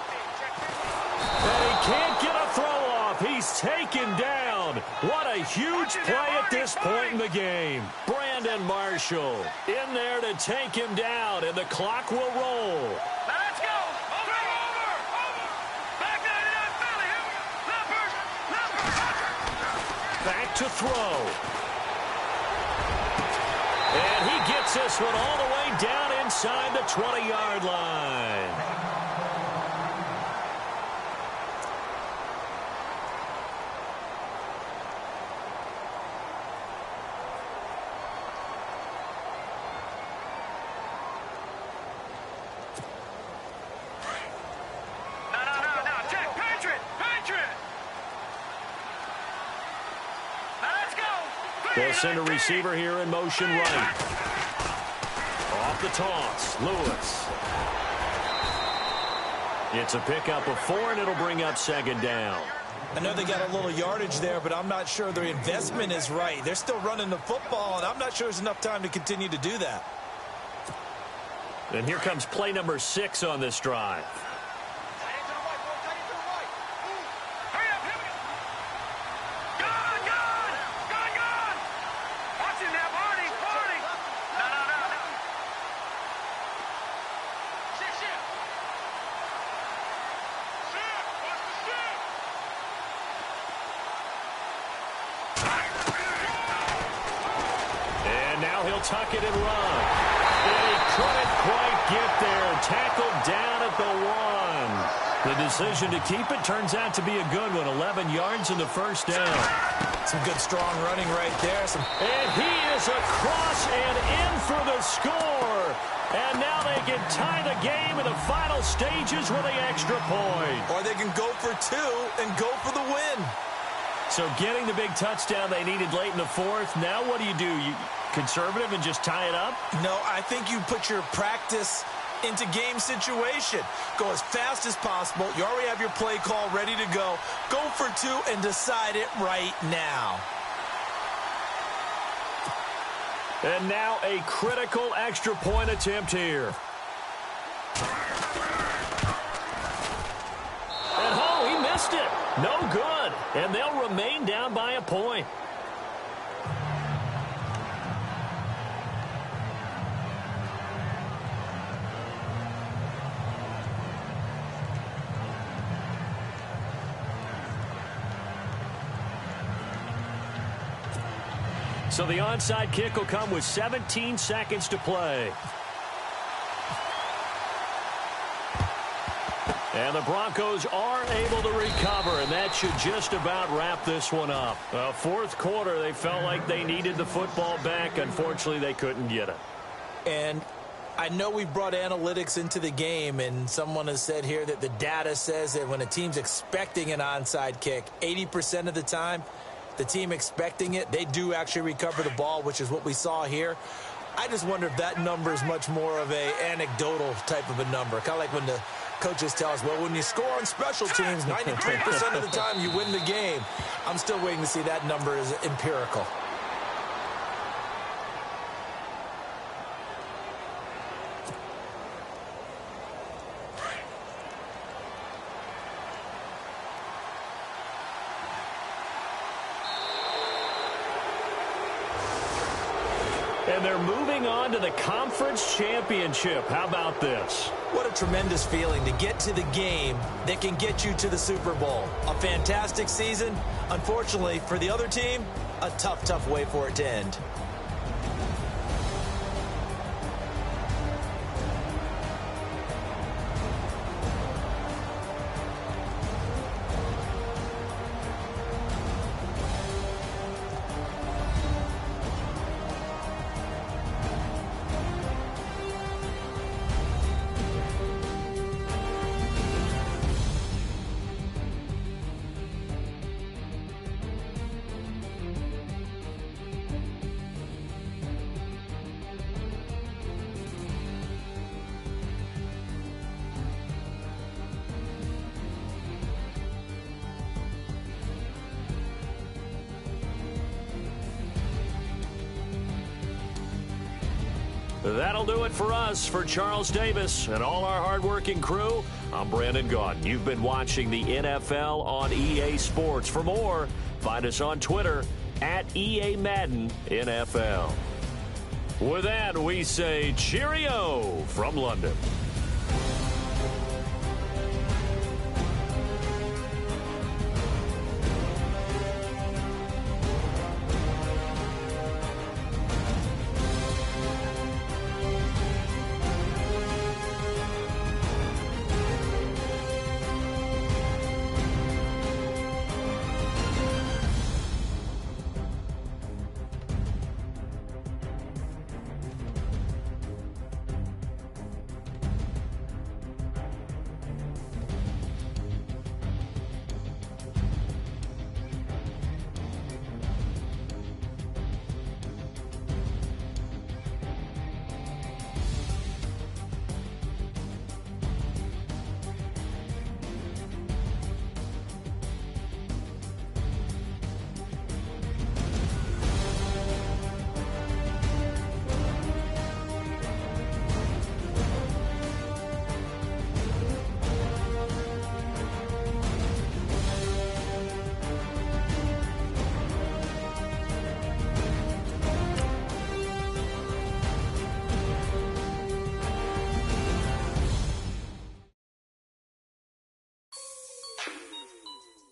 S3: And he can't get a throw off. He's taken down. What a huge play at this point in the game. Brandon Marshall in there to take him down, and the clock will roll.
S5: Now let's go. Over. Back 99 Philly. Leopard.
S3: Back to throw. And he gets this one all the way down inside the 20-yard line. They'll send a receiver here in motion right. Off the toss, Lewis. It's a pickup of 4, and it'll bring up 2nd down.
S4: I know they got a little yardage there, but I'm not sure their investment is right. They're still running the football, and I'm not sure there's enough time to continue to do that.
S3: And here comes play number 6 on this drive. Tuck it and run. And he couldn't quite get there. Tackled down at the 1. The decision to keep it turns out to be a good one. 11 yards in the first down.
S4: Some good strong running right there.
S3: And he is across and in for the score. And now they can tie the game in the final stages with the extra point.
S4: Or they can go for two and go for the win.
S3: So getting the big touchdown they needed late in the fourth. Now what do? You conservative and just tie it up?
S4: No, I think you put your practice into game situation. Go as fast as possible. You already have your play call ready to go. Go for two and decide it right now.
S3: And now a critical extra point attempt here. And oh, he missed it. No good. And they'll remain down by a point. So the onside kick will come with 17 seconds to play. And the Broncos are able to recover, and that should just about wrap this one up. Fourth quarter, they felt like they needed the football back. Unfortunately, they couldn't get it.
S4: And I know we brought analytics into the game, and someone has said here that the data says that when a team's expecting an onside kick, 80% of the time, the team expecting it, they do actually recover the ball, which is what we saw here. I just wonder if that number is much more of a anecdotal type of a number. Kind of like when the coaches tell us, well, when you score on special teams, 93% of the time you win the game. I'm still waiting to see that number is empirical.
S3: And they're moving on to the conference championship. How about this?
S4: What a tremendous feeling to get to the game that can get you to the Super Bowl. A fantastic season. Unfortunately, for the other team, a tough, tough way for it to end.
S3: That'll do it for us. For Charles Davis and all our hardworking crew, I'm Brandon Gaudin. You've been watching the NFL on EA Sports. For more, find us on Twitter at EA Madden NFL. With that, we say cheerio from London.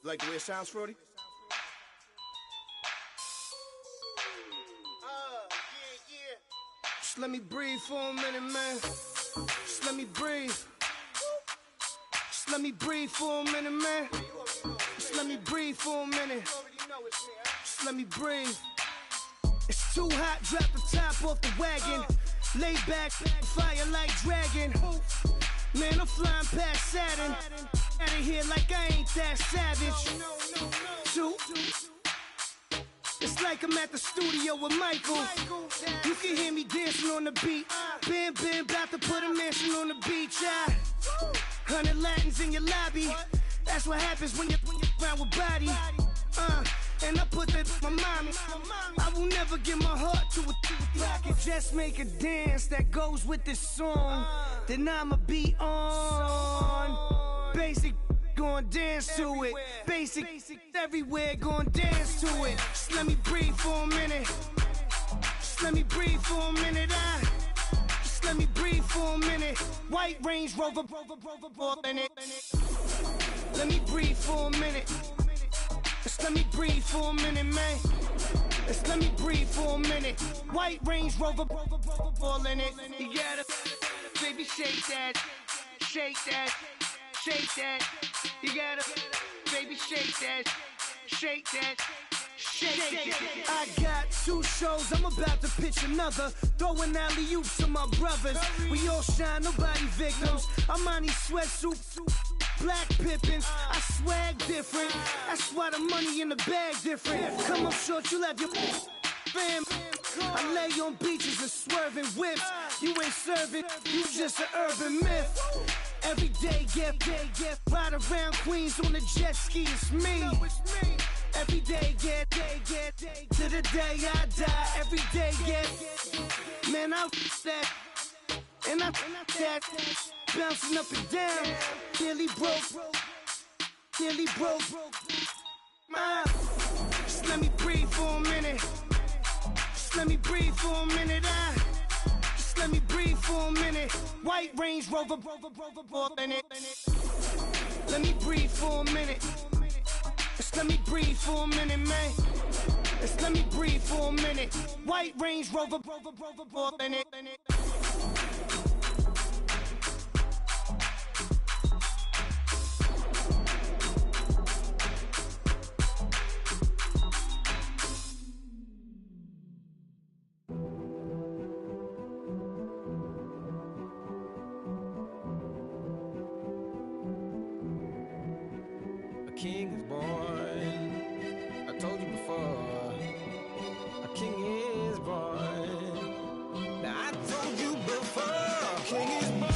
S6: Like the way it sounds, Frody? Just let me breathe for a minute, man. Just let me breathe. Just let me breathe for a minute, man. Just let me breathe for a minute. Just let me breathe. It's too hot, drop the top off the wagon. Lay back, fire like dragon. Man, I'm flying past Saturn. Out of here like I ain't that savage. Two. It's like I'm at the studio with Michael. You can hear me dancing on the beat. Bam, about to put a mansion on the beach. 100 Latins in your lobby. That's what happens when you're around with body. And I put that my mommy. I will never give my heart to it. I can just make a dance that goes with this song. Then I'ma be on. Basic, gon' dance to it. Basic, everywhere, gon' dance to it. Just let me breathe for a minute. Just let me breathe for a minute. Just let me breathe for a minute. White Range Rover, in it. Let me breathe for a minute. Just let me breathe for a minute, man. Just let me breathe for a minute. White Range Rover, ball in it. You gotta, baby, shake that, shake that, shake that. You gotta, baby, shake that, shake that. I got 2 shows, I'm about to pitch another. Throwing alley-oops to my brothers. We all shine, nobody victims. I'm on these sweatsuits, black Pippins. I swag different. That's why the money in the bag different. Come up short, you'll have your fam. I lay on beaches and swerving whips. You ain't serving, you just an urban myth. Every day, get ride around Queens on a jet ski, it's me. Every day, get to the day I die. Every day, get, man, I that, and I that, bouncing up and down, nearly broke. Just let me breathe for a minute. Just let me breathe for a minute. Just let me breathe for a minute. White Range Rover, in it. Let me breathe for a minute. Just let me breathe for a minute, man. Just let me breathe for a minute. White Range Rover, in it.
S7: A king is born. I told you before. A king is born. Now I told you before. A king is born.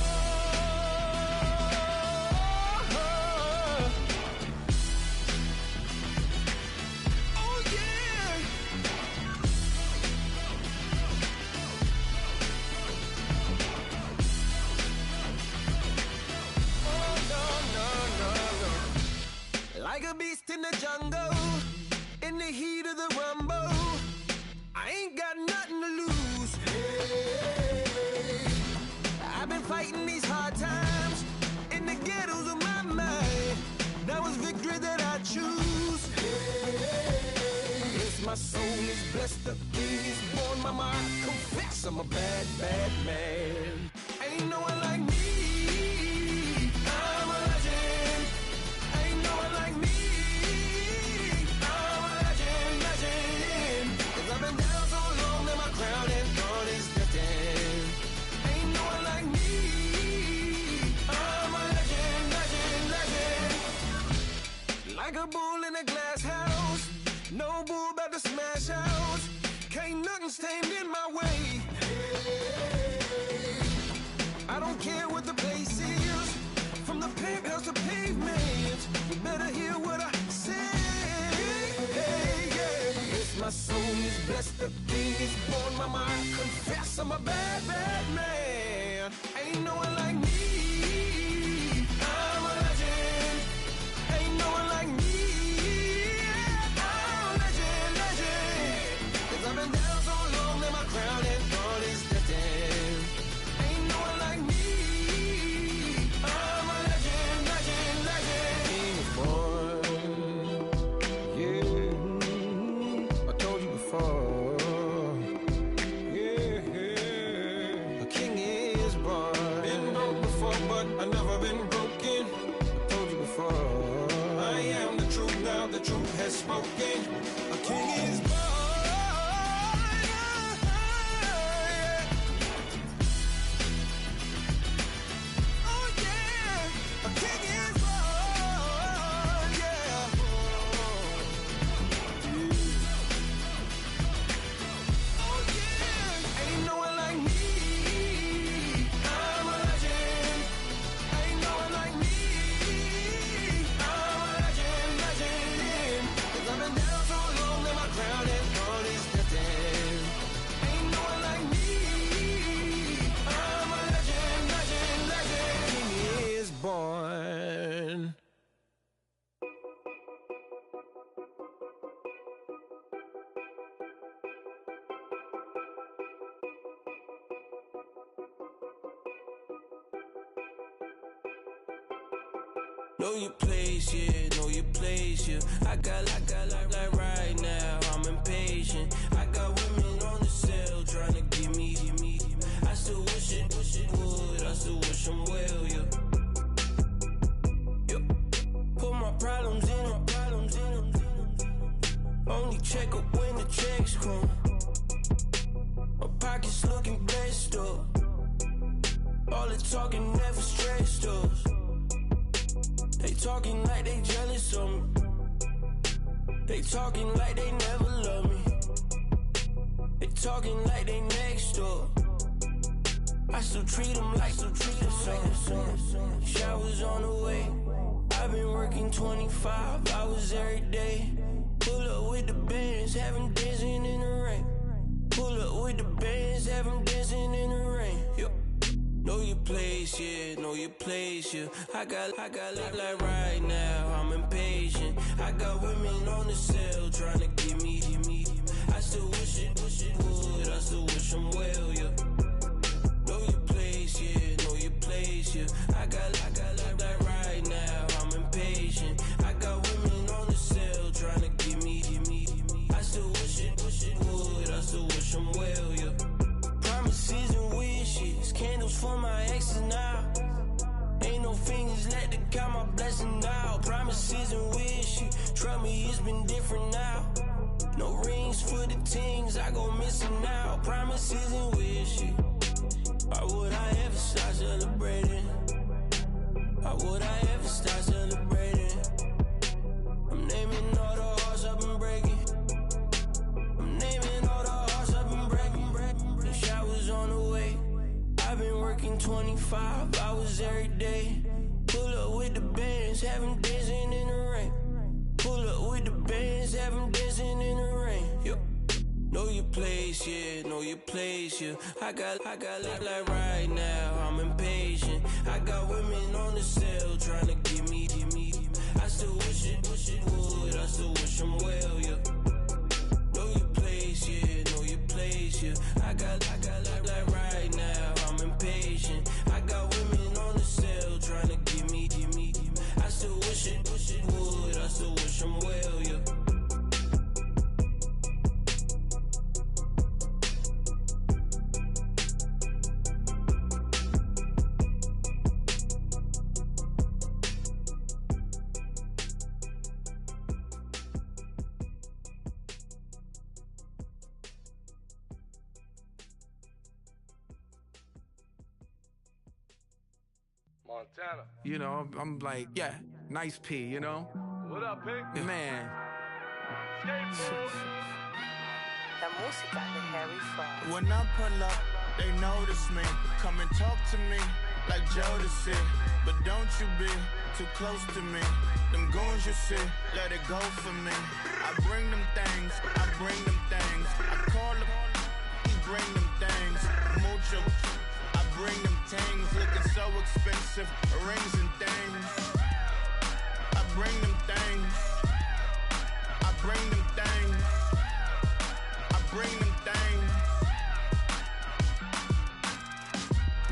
S7: Oh yeah. Oh no. Like a beast in the jungle, in the heat of the rumble, I ain't got nothing to lose. Hey, I've been fighting these hard times in the ghettos of my mind. Now it's victory that I choose. Hey, yes, my soul is blessed, the king is born. Mama, I confess I'm a bad man. Ain't no one like me. I'm a legend. Ain't no one like me. I'm a legend. 'Cause I've been down so long that my crown and throne is destined. Ain't no one like me. I'm a legend. Like a bull in a glass house. No bull about to smash house. Can't nothing stand in my way. I don't care what the place is. From the penthouse to pavement, you better hear what I say. Hey, yeah. Yes, my soul is blessed, the king is born. Mama, I confess I'm a bad man. Ain't no one like me. I'm a legend. Ain't no one like me. I'm a legend. 'Cause I've been down so long that my crown and throne is destined. Ain't no one like me. I'm a legend. King is born. Yeah, I told you before. Yeah, a king is born. Been broke before, but I've never been broken. I told you before. I am the truth now, the truth has spoken. A king is born. Know your place, yeah, know your place, yeah. I got like right now, I'm impatient. I got women on the cell trying to give me. I still wish it would, I still wish them well, yeah. Put my problems in. Only check up when the checks come. My pockets looking blessed up. All the talking never stressed us. They talking like they jealous of me. They talking like they never love me. They talking like they next door. I still treat them like some. Showers on the way. I've been working 25 hours every day. Pull up with the bands, have them dancing in the rain. Pull up with the bands, have them dancing in the rain. Yo. Know your place, yeah, know your place, yeah. I got like right now, I'm impatient. I got women on the cell trying to give me. I still wish it would, I still wish them well, yeah. Know your place, yeah, know your place, yeah. I got like right now, I'm impatient. I got women on the cell trying to give me. I still wish it would, I still wish them well, yeah. Promises and wishes, candles for my exes now. Ain't no fingers let to count my blessing now. Promises and wishes, trust me, it's been different now. No rings for the things I go missing now. Promises and wishes. Why would I ever start celebrating? Why would I ever start celebrating? I'm naming all the hearts I've been breaking. I'm naming all the hearts I've been breaking. The showers on the way. I've been working 25 hours every day. Pull up with the bands, have them dancing in the rain. Pull up with the bands, have them dancing in the rain. Yo. Know your place, yeah, know your place, yeah. I got like right now, I'm impatient. I got women on the cell trying to give me. I still wish it would, I still wish them well, yeah. Know your place, yeah, know your place, yeah. I got like right now, I'm impatient. I got women on the cell trying to give me. I still wish it would, I still wish them well, yeah.
S8: Montana.
S1: You know, I'm like, yeah, nice P, you know?
S8: What up, Pink?
S1: Man.
S8: Skateboard.
S9: La música de Harry Fraud.
S10: When I pull up, they notice me. Come and talk to me like Jodeci. But don't you be too close to me. Them goons you see, let it go for me. I bring them things, I bring them things. I call them, he bring them things. Mucho, I bring them things. Looking so expensive, rings and things. I bring them things. I bring them things. I bring them things.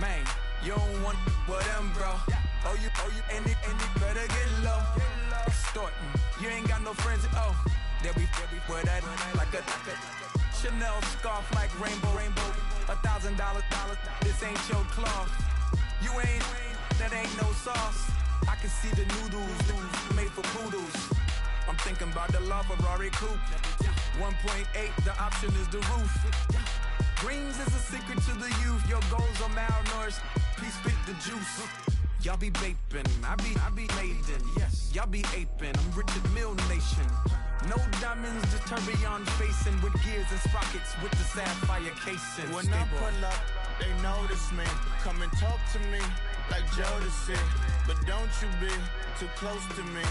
S1: Man, you don't want with them, bro. Oh, you, and it better get low. Extorting, you ain't got no friends. Oh, they'll be with that like a Chanel scarf like rainbow. $1,000, this ain't your cloth. You ain't, that ain't no sauce. I can see the noodles made for poodles. I'm thinking about the LaFerrari coupe. 1.8, the option is the roof. Greens is a secret to the youth. Your goals are malnourished. Please spit the juice. Y'all be vaping, I be laden. Yes, y'all be aping. I'm Richard Mill Nation. No diamonds, just tourbillon facing with gears and sprockets with the sapphire casing.
S10: When I pull up, they notice me. Come and talk to me like Jodeci. But don't you be too close to me.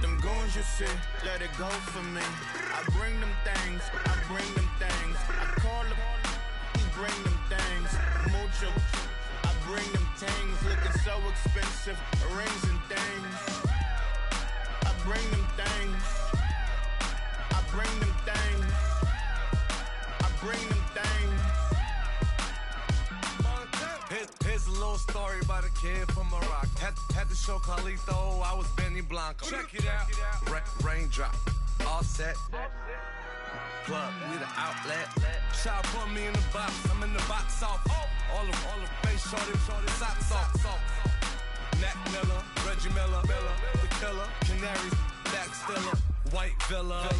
S10: Them goons you see, let it go for me. I bring them things, I bring them things. I call them, he bring them things. Mucho, I bring them things. Looking so expensive, rings and things. I bring them things. I bring them things. I bring them things.
S11: Here's a little little story about a kid from Morocco. Had to show Carlito I was Benny Blanco. Check it out. Raindrop, offset. Plug, we the outlet. Child put me in the box. I'm in the box off. All the face shorty, socks off. Mac Miller, Reggie Miller, the killer, Canaries, back stiller, white villa,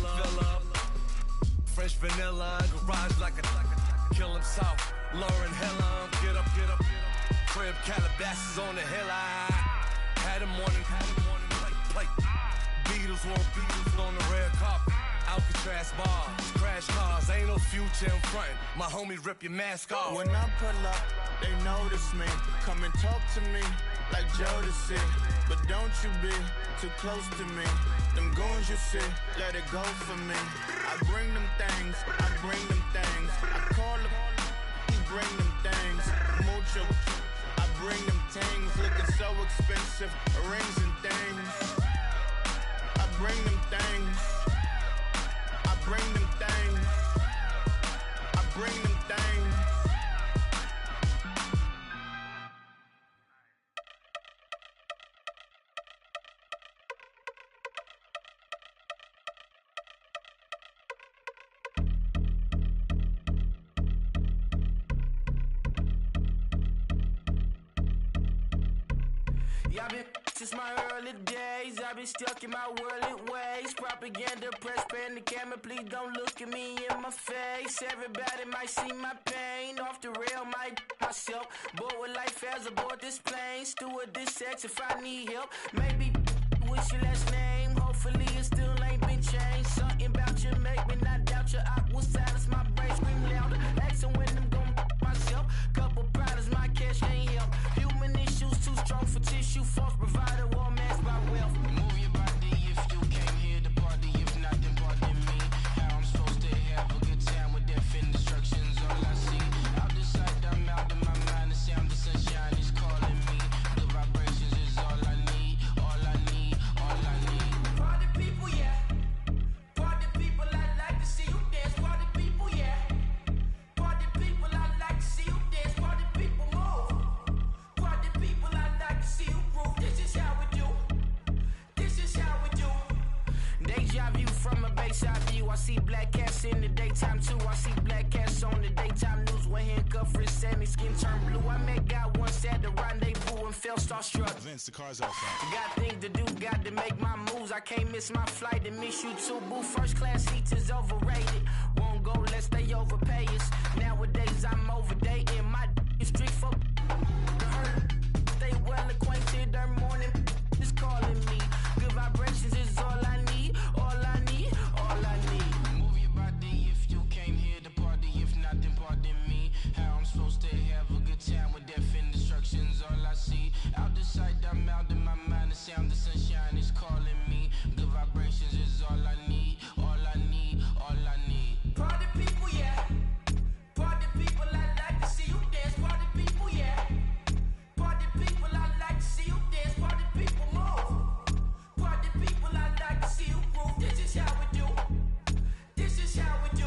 S11: French vanilla, garage like a kill him soft. Lauren Hill, get up. Crib Calabasas on the hill. I had a morning plate. Beatles on the red carpet. Alcatraz bars, crash cars, ain't no future in front. My homies rip your mask off.
S10: When I pull up, they notice me. Come and talk to me like Jodeci. But don't you be too close to me. Them goons you see, let it go for me. I bring them things, I call them, he bring them things. Mucho, I bring them things. Looking so expensive, rings and things. I bring them things. Bring them things. I bring them things.
S7: Y'all been since my early days, I've been stuck in my worldly ways. Propaganda, press, pan the camera, please don't look at me in my face. Everybody might see my pain, off the rail, might myself. Bored with life as aboard this plane. Steward this sex if I need help. Maybe what's your last name? Hopefully it still ain't been changed. Something about you make me not doubt you. I will silence my brain, scream louder. Asking when I'm gon' myself. Couple problems, my cash ain't help. Human issues too strong for tissue. False provider, war mask by wealth. Move your body if you came here to party. If not, then pardon me. How I'm supposed to have a good time with death and destruction's all I see. Out the sight, I'm out of my mind. The sound of sunshine is calling me. The vibrations is all I need. All I need. Party people, yeah. Party people, I like to see you dance. Party people, yeah. Party people, I like to see you dance. Party people, move. Party people, I like to see you groove. This is how we do. This is how we do. Deja vu from a bayside view. I see black cats in the daytime too. I see black cats on the daytime news. When handcuffed, wrist and his skin turned blue. I met God once at the rendezvous and felt starstruck.
S12: Vince, the car's outside.
S7: Got things to do, got to make my moves. I can't miss my flight and miss you too, boo. First class seats is overrated. Won't go, let's stay overpay us. Nowadays I'm overdating. My is strict for stay well acquainted. Their morning is calling me. Good vibrations is all I need. All I need. All I need. Move your body if you came here to party. If not, then pardon me. How I'm supposed to have a good time with death and destruction's all I see. Out the sight, I'm out of my mind. The sound of sunshine is calling me. Good vibrations is all I need. All I need. All I need. Party people, yeah. Party people, I like to see you dance. Party people, yeah. Party people, I like to see you dance. Party people, move. Party people, I like to see you groove. This is how we do. This is how we do.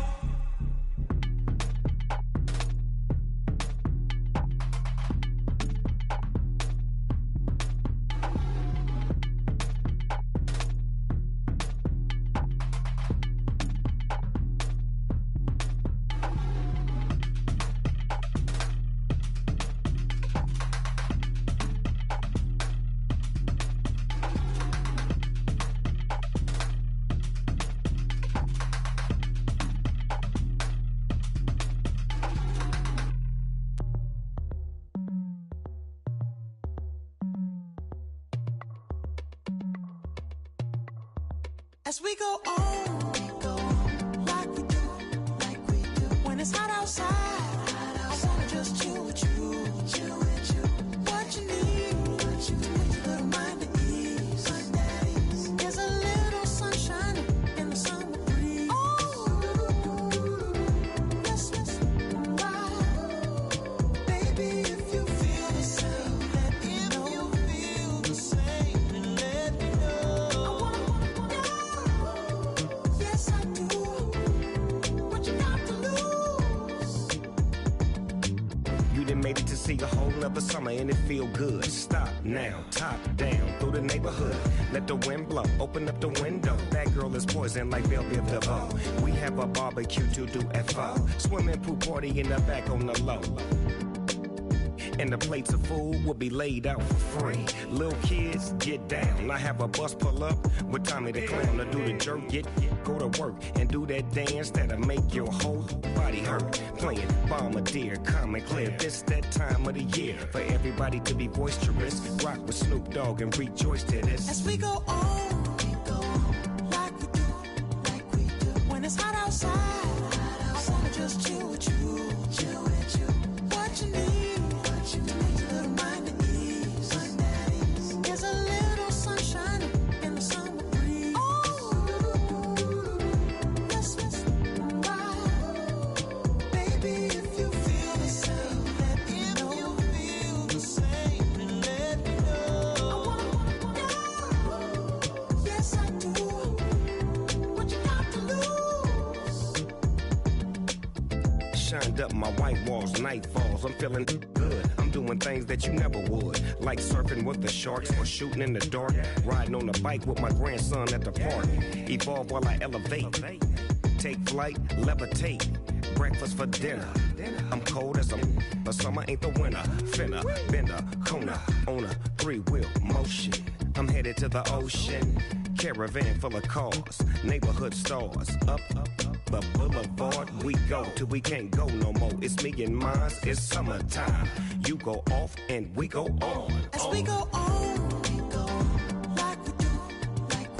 S13: As we go on, like we do, when it's hot outside, I wanna just chill with you. What you need, put your little mind at ease. There's a little sunshine in the summer breeze. Oh, yes, right. Baby, if you feel the same, let me know. If you feel the same, then let me know. I wanna yes, I do. What you got to lose?
S12: done made it to see a whole nother summer and it feel good. Stop now, top down, through the neighborhood. Let the wind blow, open up the window. That girl is poison like Belleville DeVoe. We have a barbecue to do at 4. Swimming pool party in the back on the low. And the plates of food will be laid out for free. Little kids, get down. I have a bus pull up with Tommy the Clown to do the jerk. Go to work and do that dance that'll make your whole body hurt. Playing Bombardier, Common Clear. This that time of the year for everybody to be boisterous. Rock with Snoop Dogg and rejoice to this.
S13: As we go on, like we do. When it's hot outside, I wanna just chill with you, chill with you. What you need. A little mind at ease. There's a little sunshine in the summer breeze. Oh, let's ride. Baby, if you feel the same, let me know. If you feel the same, then let me know. I wanna know. Yes, I do. What you got to lose?
S12: Shined up my white walls, night falls. I'm feeling good. I'm doing things that you never would, like surfing with the sharks or shooting in the dark, riding on a bike with my grandson at the park. Evolve while I elevate, take flight, levitate, breakfast for dinner. I'm cold as but summer ain't the winter. Finna, bender, Kona, on a 3-wheel motion. I'm headed to the ocean, caravan full of cars, neighborhood stars. Up the boulevard we go till we can't go no more. It's me and mine, it's summertime. You go off and we go on.
S13: As we go on, like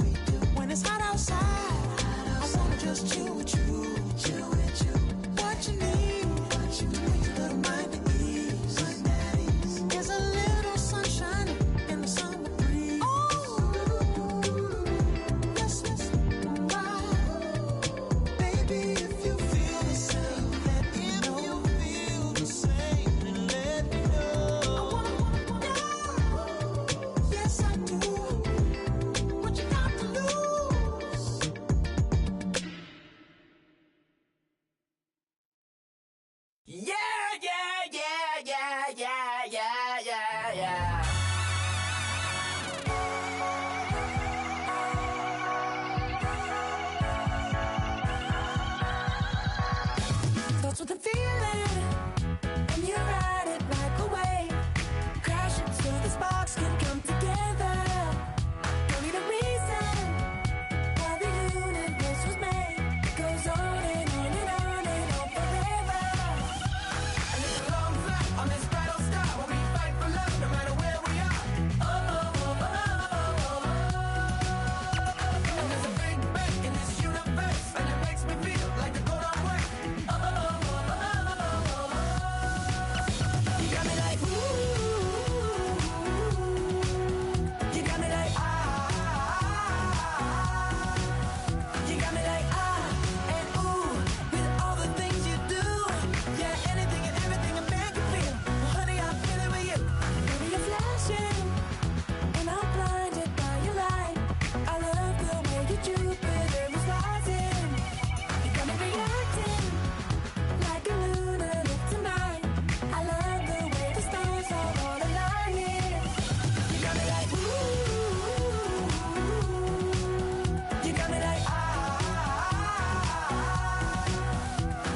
S13: we do. When it's hot outside, I wanna just chill with you, chill with you. What you need, a little mind at ease. There's a little sunshine in the summer breeze. Oh, let's ride. Baby, if you feel the same, let me know. If you feel the same, then let me know. I wanna know. Yes, I do. What you got to lose?
S7: Yeah, yeah, yeah, yeah, yeah, yeah, yeah, yeah.
S13: Starts with a feeling, and you ride it right away. Crash it so the sparks can come together. Don't need a reason why the universe was made. It goes on and on and on and on forever.
S7: And it's a long flight on this battle star where we fight for love no matter where we are. Oh, oh, oh, oh, oh, oh. And there's a big bang in this universe, and it makes me feel like the go don't work. Oh, oh, oh, oh, oh, oh. You got me like ooh. You got me like you got me like and ooh, with all the things you do. Yeah, anything and everything a man can feel. Well, honey, I'm feeling with you.
S13: Baby, you're flashing, and I'm blinded by your light. I love the way you Jupiter is rising. You got me reacting like a lunatic tonight. I love the way the stars are all aligning.
S7: You got me like ooh. You got me like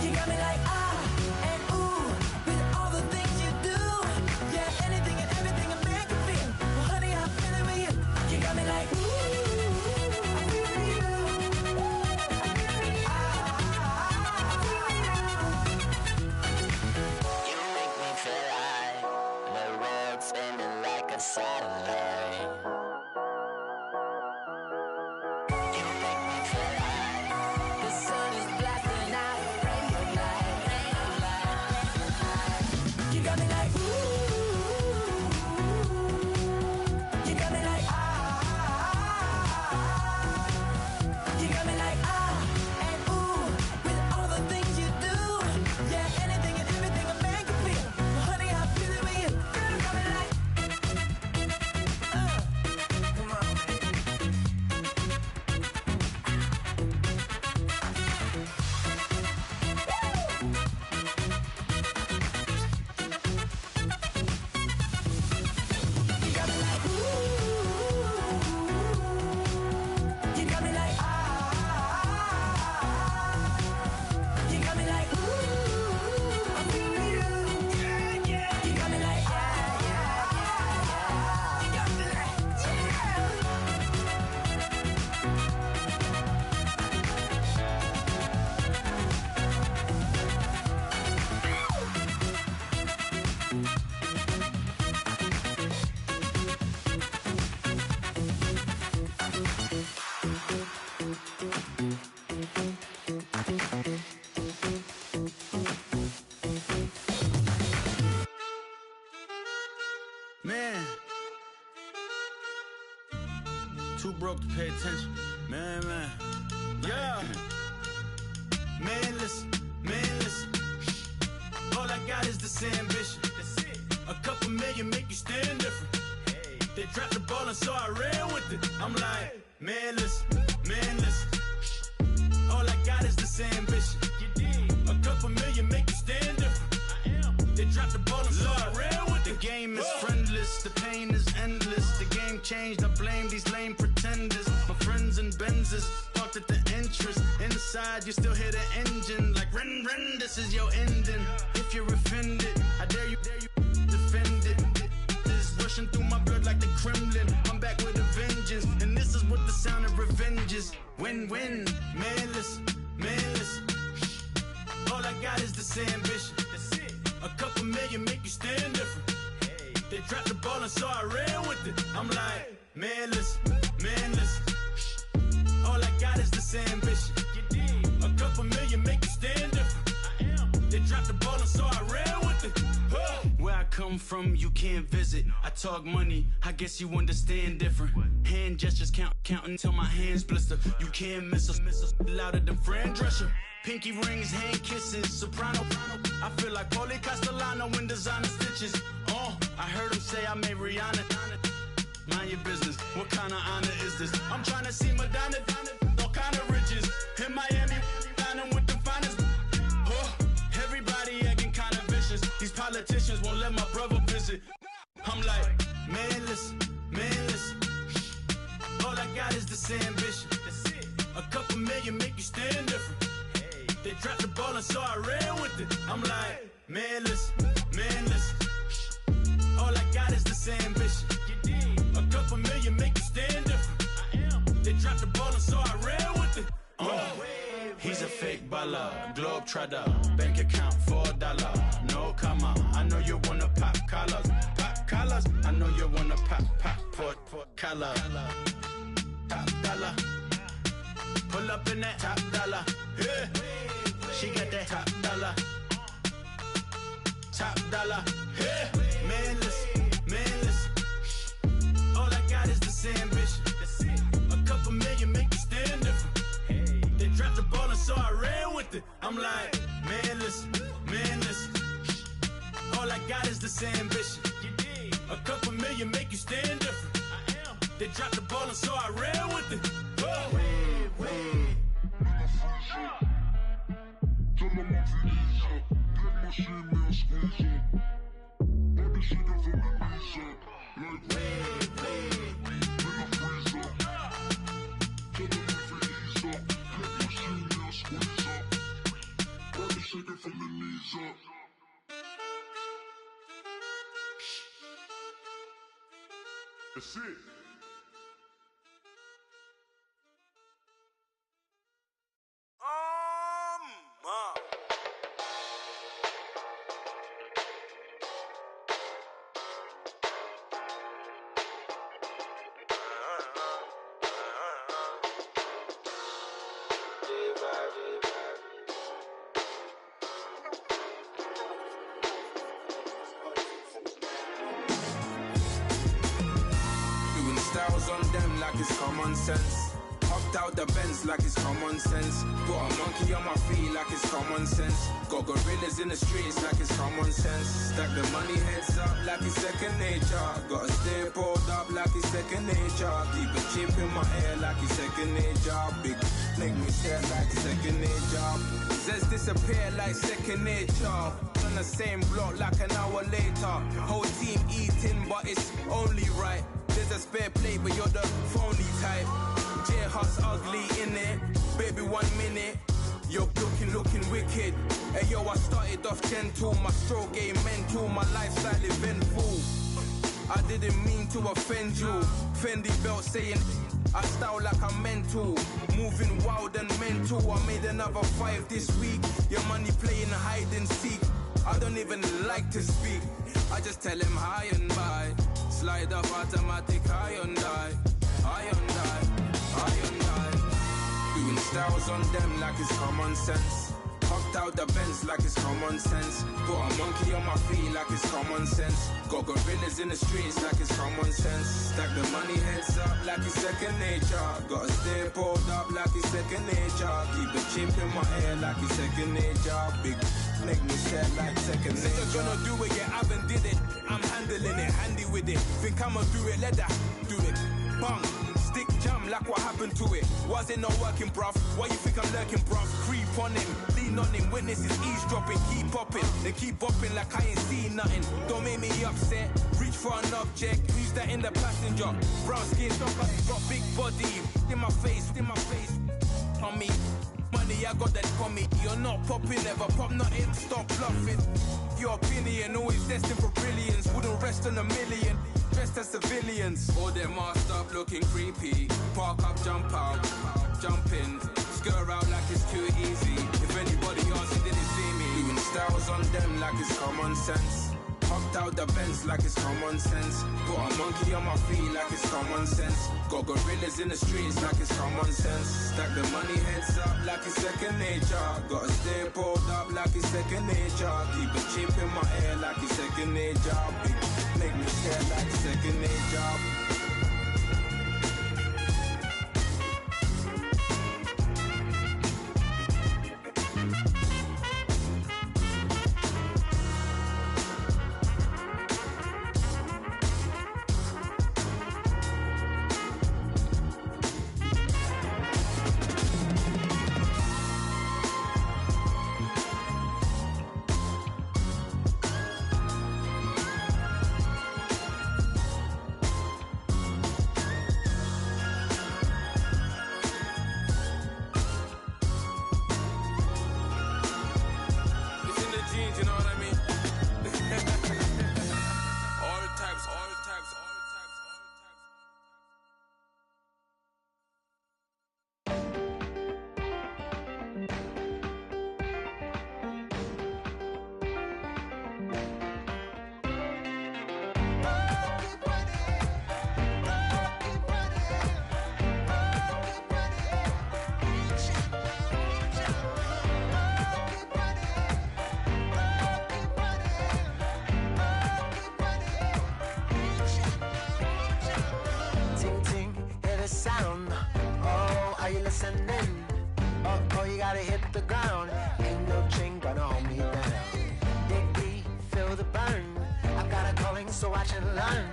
S7: you got me like and ooh, with all the things you do. Yeah, anything and everything a man can feel. Well, honey, I'm feeling with you. You got me like ooh. I'm feeling you.
S14: You make me feel like the world's spinning like a satellite. You make me feel like
S7: The sun is blasting out, rain of light, rain of light. You got me like ooh. You got me like you got me like and ooh, with all the things you do. Yeah, anything and everything a man can feel. Well, honey, I'm feeling with you. You got me like
S10: Man. Too broke to pay attention. Man. Yeah. Man, listen. All I got is this ambition. That's it. A couple million make you stand different. Hey. They dropped the ball and so I ran with it. I'm like, man, listen. All I got is this ambition. You did. A couple million make you stand different. I am. They dropped the ball and so I ran with it. The game is friendless, the pain is endless. The game changed, I blame these lame pretenders. My friends and Benzes parked at the entrance. Inside, you still hear the engine. Like, ren, this is your ending. If you're offended, I dare you defend it. This rushing through my blood like the Kremlin. I'm back with a vengeance. And this is what the sound of revenge is. Win-win. Man, listen. All I got is this ambition. That's it. A couple million make you stand different. Hey. They dropped the ball and so I ran with it. I'm like, man, listen. All I got is this ambition. You did. A couple million make you stand different. I am. They dropped the ball and so I ran with it. Where I come from, you can't visit. I talk money, I guess you understand different. Hand gestures counting till my hands blister. You can't miss us louder than Fran Drescher. Pinky rings, hand kisses, soprano. I feel like Paulie Castellano in designer stitches. I heard him say I made Rihanna. Mind your business, what kind of honor is this? I'm trying to see Madonna, all kind of riches. In Miami, dining with the finest. Everybody acting kind of vicious. These politicians won't let my brother visit. I'm like, man, listen. All I got is this ambition. That's it. A couple million make you stand different. Hey. They dropped the ball and so I ran with it. I'm like, man, listen. All I got is this ambition. You did. A couple million make you stand different. I am. They dropped the ball and so I ran with it. He's a fake baller, globe trotter, bank account $4, no comma. I know you wanna pop collars. I know you wanna pop collar. Top dollar, pull up in that top dollar. Yeah. She got that top dollar. Yeah. Man, listen. All I got is this ambition. That's it. A couple million make you stand different. Hey. They dropped the ball and so I ran with it. I'm like, man, listen. All I got is this ambition. You did. A couple million make you stand different. I am. They dropped the ball and so I ran with it.
S15: Tell them I'm Visa. Get my shit, man, squeeze up. Baby, shaking from the knees up. Like, in the freezer. Tell them I'm Visa. Get my shit, man, squeeze up. Baby, shaking from the knees up. That's it.
S16: Styles on them like it's common sense. Hopped out the Benz like it's common sense. Got a monkey on my feet like it's common sense. Got gorillas in the streets like it's common sense. Stack the money heads up like it's second nature. Gotta stay pulled up like it's second nature. Keep a chip in my hair like it's second nature. Big make me stare like second nature. Says disappear like second nature. On the same block like an hour later. Whole team eating but it's only right. There's a spare plate, but you're the phony type. J-Hut's ugly, innit? Baby, 1 minute. You're looking wicked. Hey, yo, I started off gentle. My stroke game mental. My lifestyle eventful. I didn't mean to offend you. Fendi belt saying I style like I'm mental. Moving wild and mental. I made another 5 this week. Your money playing hide and seek. I don't even like to speak. I just tell him hi and bye. Slide up automatic, high and die. Doing styles on them like it's common sense. Hopped out the Benz like it's common sense. Put a monkey on my feet like it's common sense. Got gorillas in the streets like it's common sense. Stack the money heads up like it's second nature. Gotta stay pulled up like it's second nature. Keep the chip in my ear like it's second nature. Big make me sad like second nature. Nigga gonna do it, yeah, I haven't did it. I'm handling it, handy with it. Think I'ma do it, let that do it. Bang, stick jam like what happened to it. Was it not working, bruv? Why you think I'm lurking, bruv? Creep on him, lean on him, witnesses eavesdropping. Keep popping, they keep bopping like I ain't seen nothing. Don't make me upset, reach for an object. Who's that in the passenger? Brown skin, somebody got big body. In my face, on me. Money, I got that on me. You're not popping, never pop nothing, stop bluffing. Your opinion, always destined for brilliance. Wouldn't rest on a million, dressed as civilians. All them masked up looking creepy. Park up, jump out, jump in. Skirt out like it's too easy. If anybody else didn't see me. Doing styles on them like it's common sense. Hopped out the Benz like it's common sense. Put a monkey on my feet like it's common sense. Got gorillas in the streets like it's common sense. Stack the money heads up like it's second nature. Gotta stay pulled up like it's second nature. Keep a chip in my ear like it's second nature. Big make me scared like second nature.
S17: Oh, you gotta hit the ground. Ain't no chain gonna hold me down. Dig deep, feel the burn. I've got a calling, so watch and learn.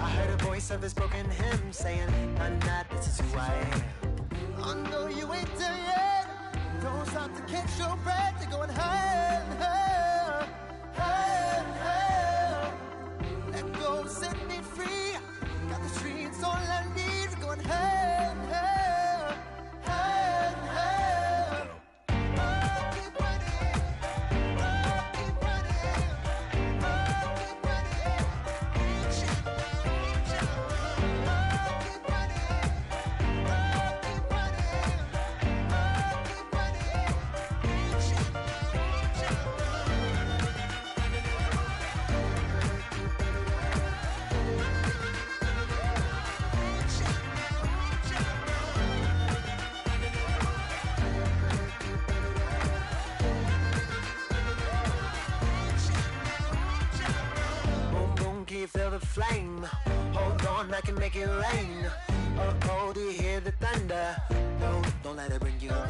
S17: I heard a voice of his broken hymn saying, "I'm not, this is who I am."
S18: I know you ain't there yet. Don't stop to catch your breath. You're going higher, higher, higher, higher. Let go, set me free. Got the streets all I need. We're going higher, higher, higher, higher. I'll keep running. I'll keep running. I'll keep running. I'll keep
S17: You feel the flame. Hold on, I can make it rain. Oh, do you hear the thunder? No, don't let it bring you down.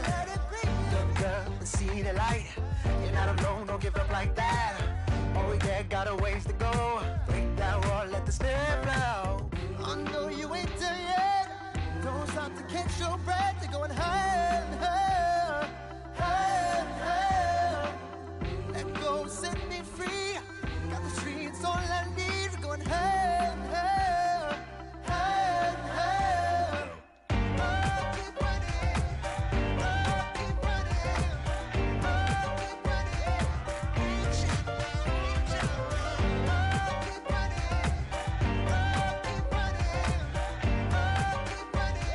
S17: Look up and see the light. You're not alone, don't give up like that. Oh yeah, got a ways to go. Break that wall, let the spirit flow.
S18: I know you ain't there yet. Don't stop to catch your breath. You're going higher, higher, higher, higher. Let go, set me free. Got the streets all I need. Going higher, higher, higher, higher. I'll keep running. I'll keep running. I'll keep running. I'll keep running. I'll keep running. I'll keep running.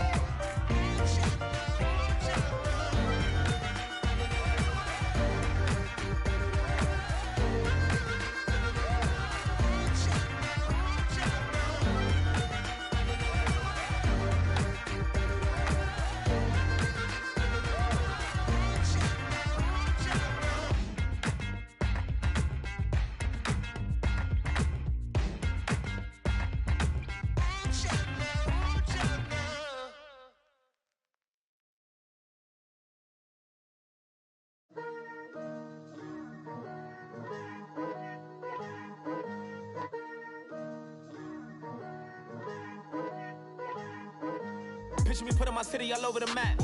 S19: Vision me putting my city all over the map.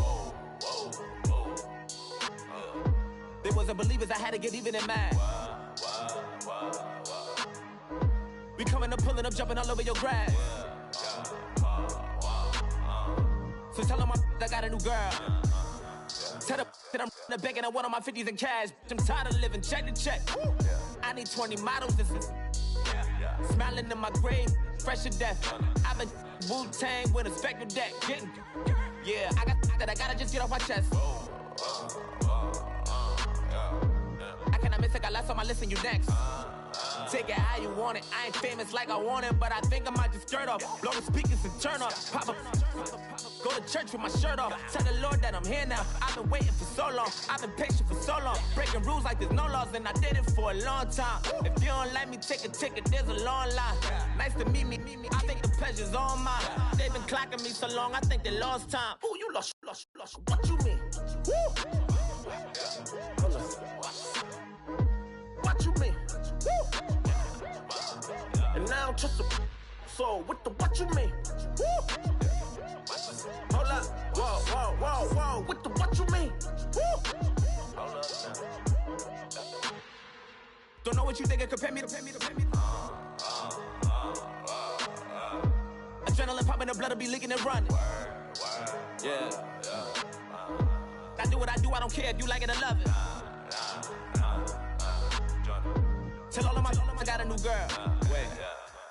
S19: They wasn't believers, I had to get even and mad. We coming up, pulling up, jumping all over your grass. So tell them I got a new girl. Tell them that I'm in the bank and I want all my 50s in cash. I'm tired of living check to check. I need 20 models. This is smiling in my grave, fresh to death. I've been Wu-Tang with a spectral deck. Yeah, I gotta just get off my chest. I cannot miss it, got last on my list and you next. Take it how you want it. I ain't famous like I want it, but I think I might just skirt off. Blow the speakers and turn off. Pop up. Go to church with my shirt off. Tell the Lord that I'm here now. I've been waiting for so long. I've been patient for so long. Breaking rules like there's no laws, and I did it for a long time. If you don't like me, take a ticket. There's a long line. Nice to meet me. I think the pleasure's all mine. They've been clocking me so long, I think they lost time. Ooh, you lost. What you mean? Woo! Hold on. What you mean? Woo! And now I don't trust the so what you mean? Woo! Hold up, whoa, what you mean? Woo! Hold up now. Don't know what you think it compare me to. Adrenaline popping, the blood'll be leaking and running. Yeah. I do what I do, I don't care if you like it or love it. Tell all of my I got a new girl. Wait.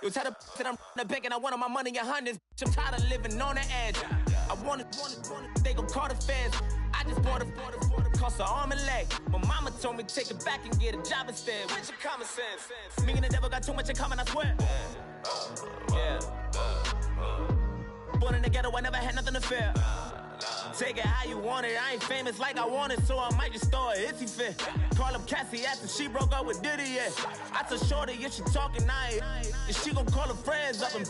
S19: You tell the that I'm in the bank and I want all my money in hundreds. I'm tired of living on the edge. I want it, they gon' call the feds. I just bought a cost an arm and leg. My mama told me take it back and get a job instead. Where's your common sense? Me and the devil got too much in common, I swear. Yeah. Born in the ghetto, I never had nothing to fear. Take it how you want it. I ain't famous like I want it, so I might just throw a hissy fit. Call up Cassie after she broke up with Diddy, yeah. I told Shorty if she talking, and she gon' call her friends up and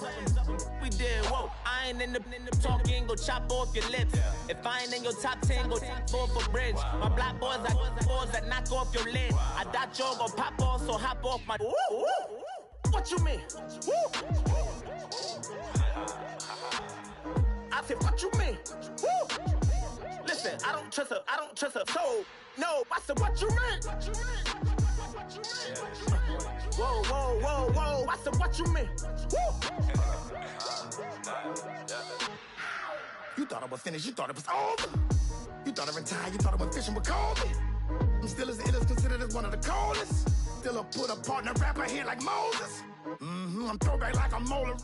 S19: we did, whoa. I ain't in the talking, go chop off your lips. If I ain't in your top 10, go top off a bridge. My black boys, I boys that knock off your lid. I doubt y'all gon' pop off, so hop off my. What you mean? I said, what you mean? Woo! Listen, I don't trust her. So, no, I said, what you mean? Whoa. I said, what you mean? Woo! You thought I was finished, you thought it was over. You thought I retired, you thought I went fishing with Kobe. I'm still as ill as considered as one of the coldest. Still a put a partner rapper here like Moses. I'm throwback like a molar.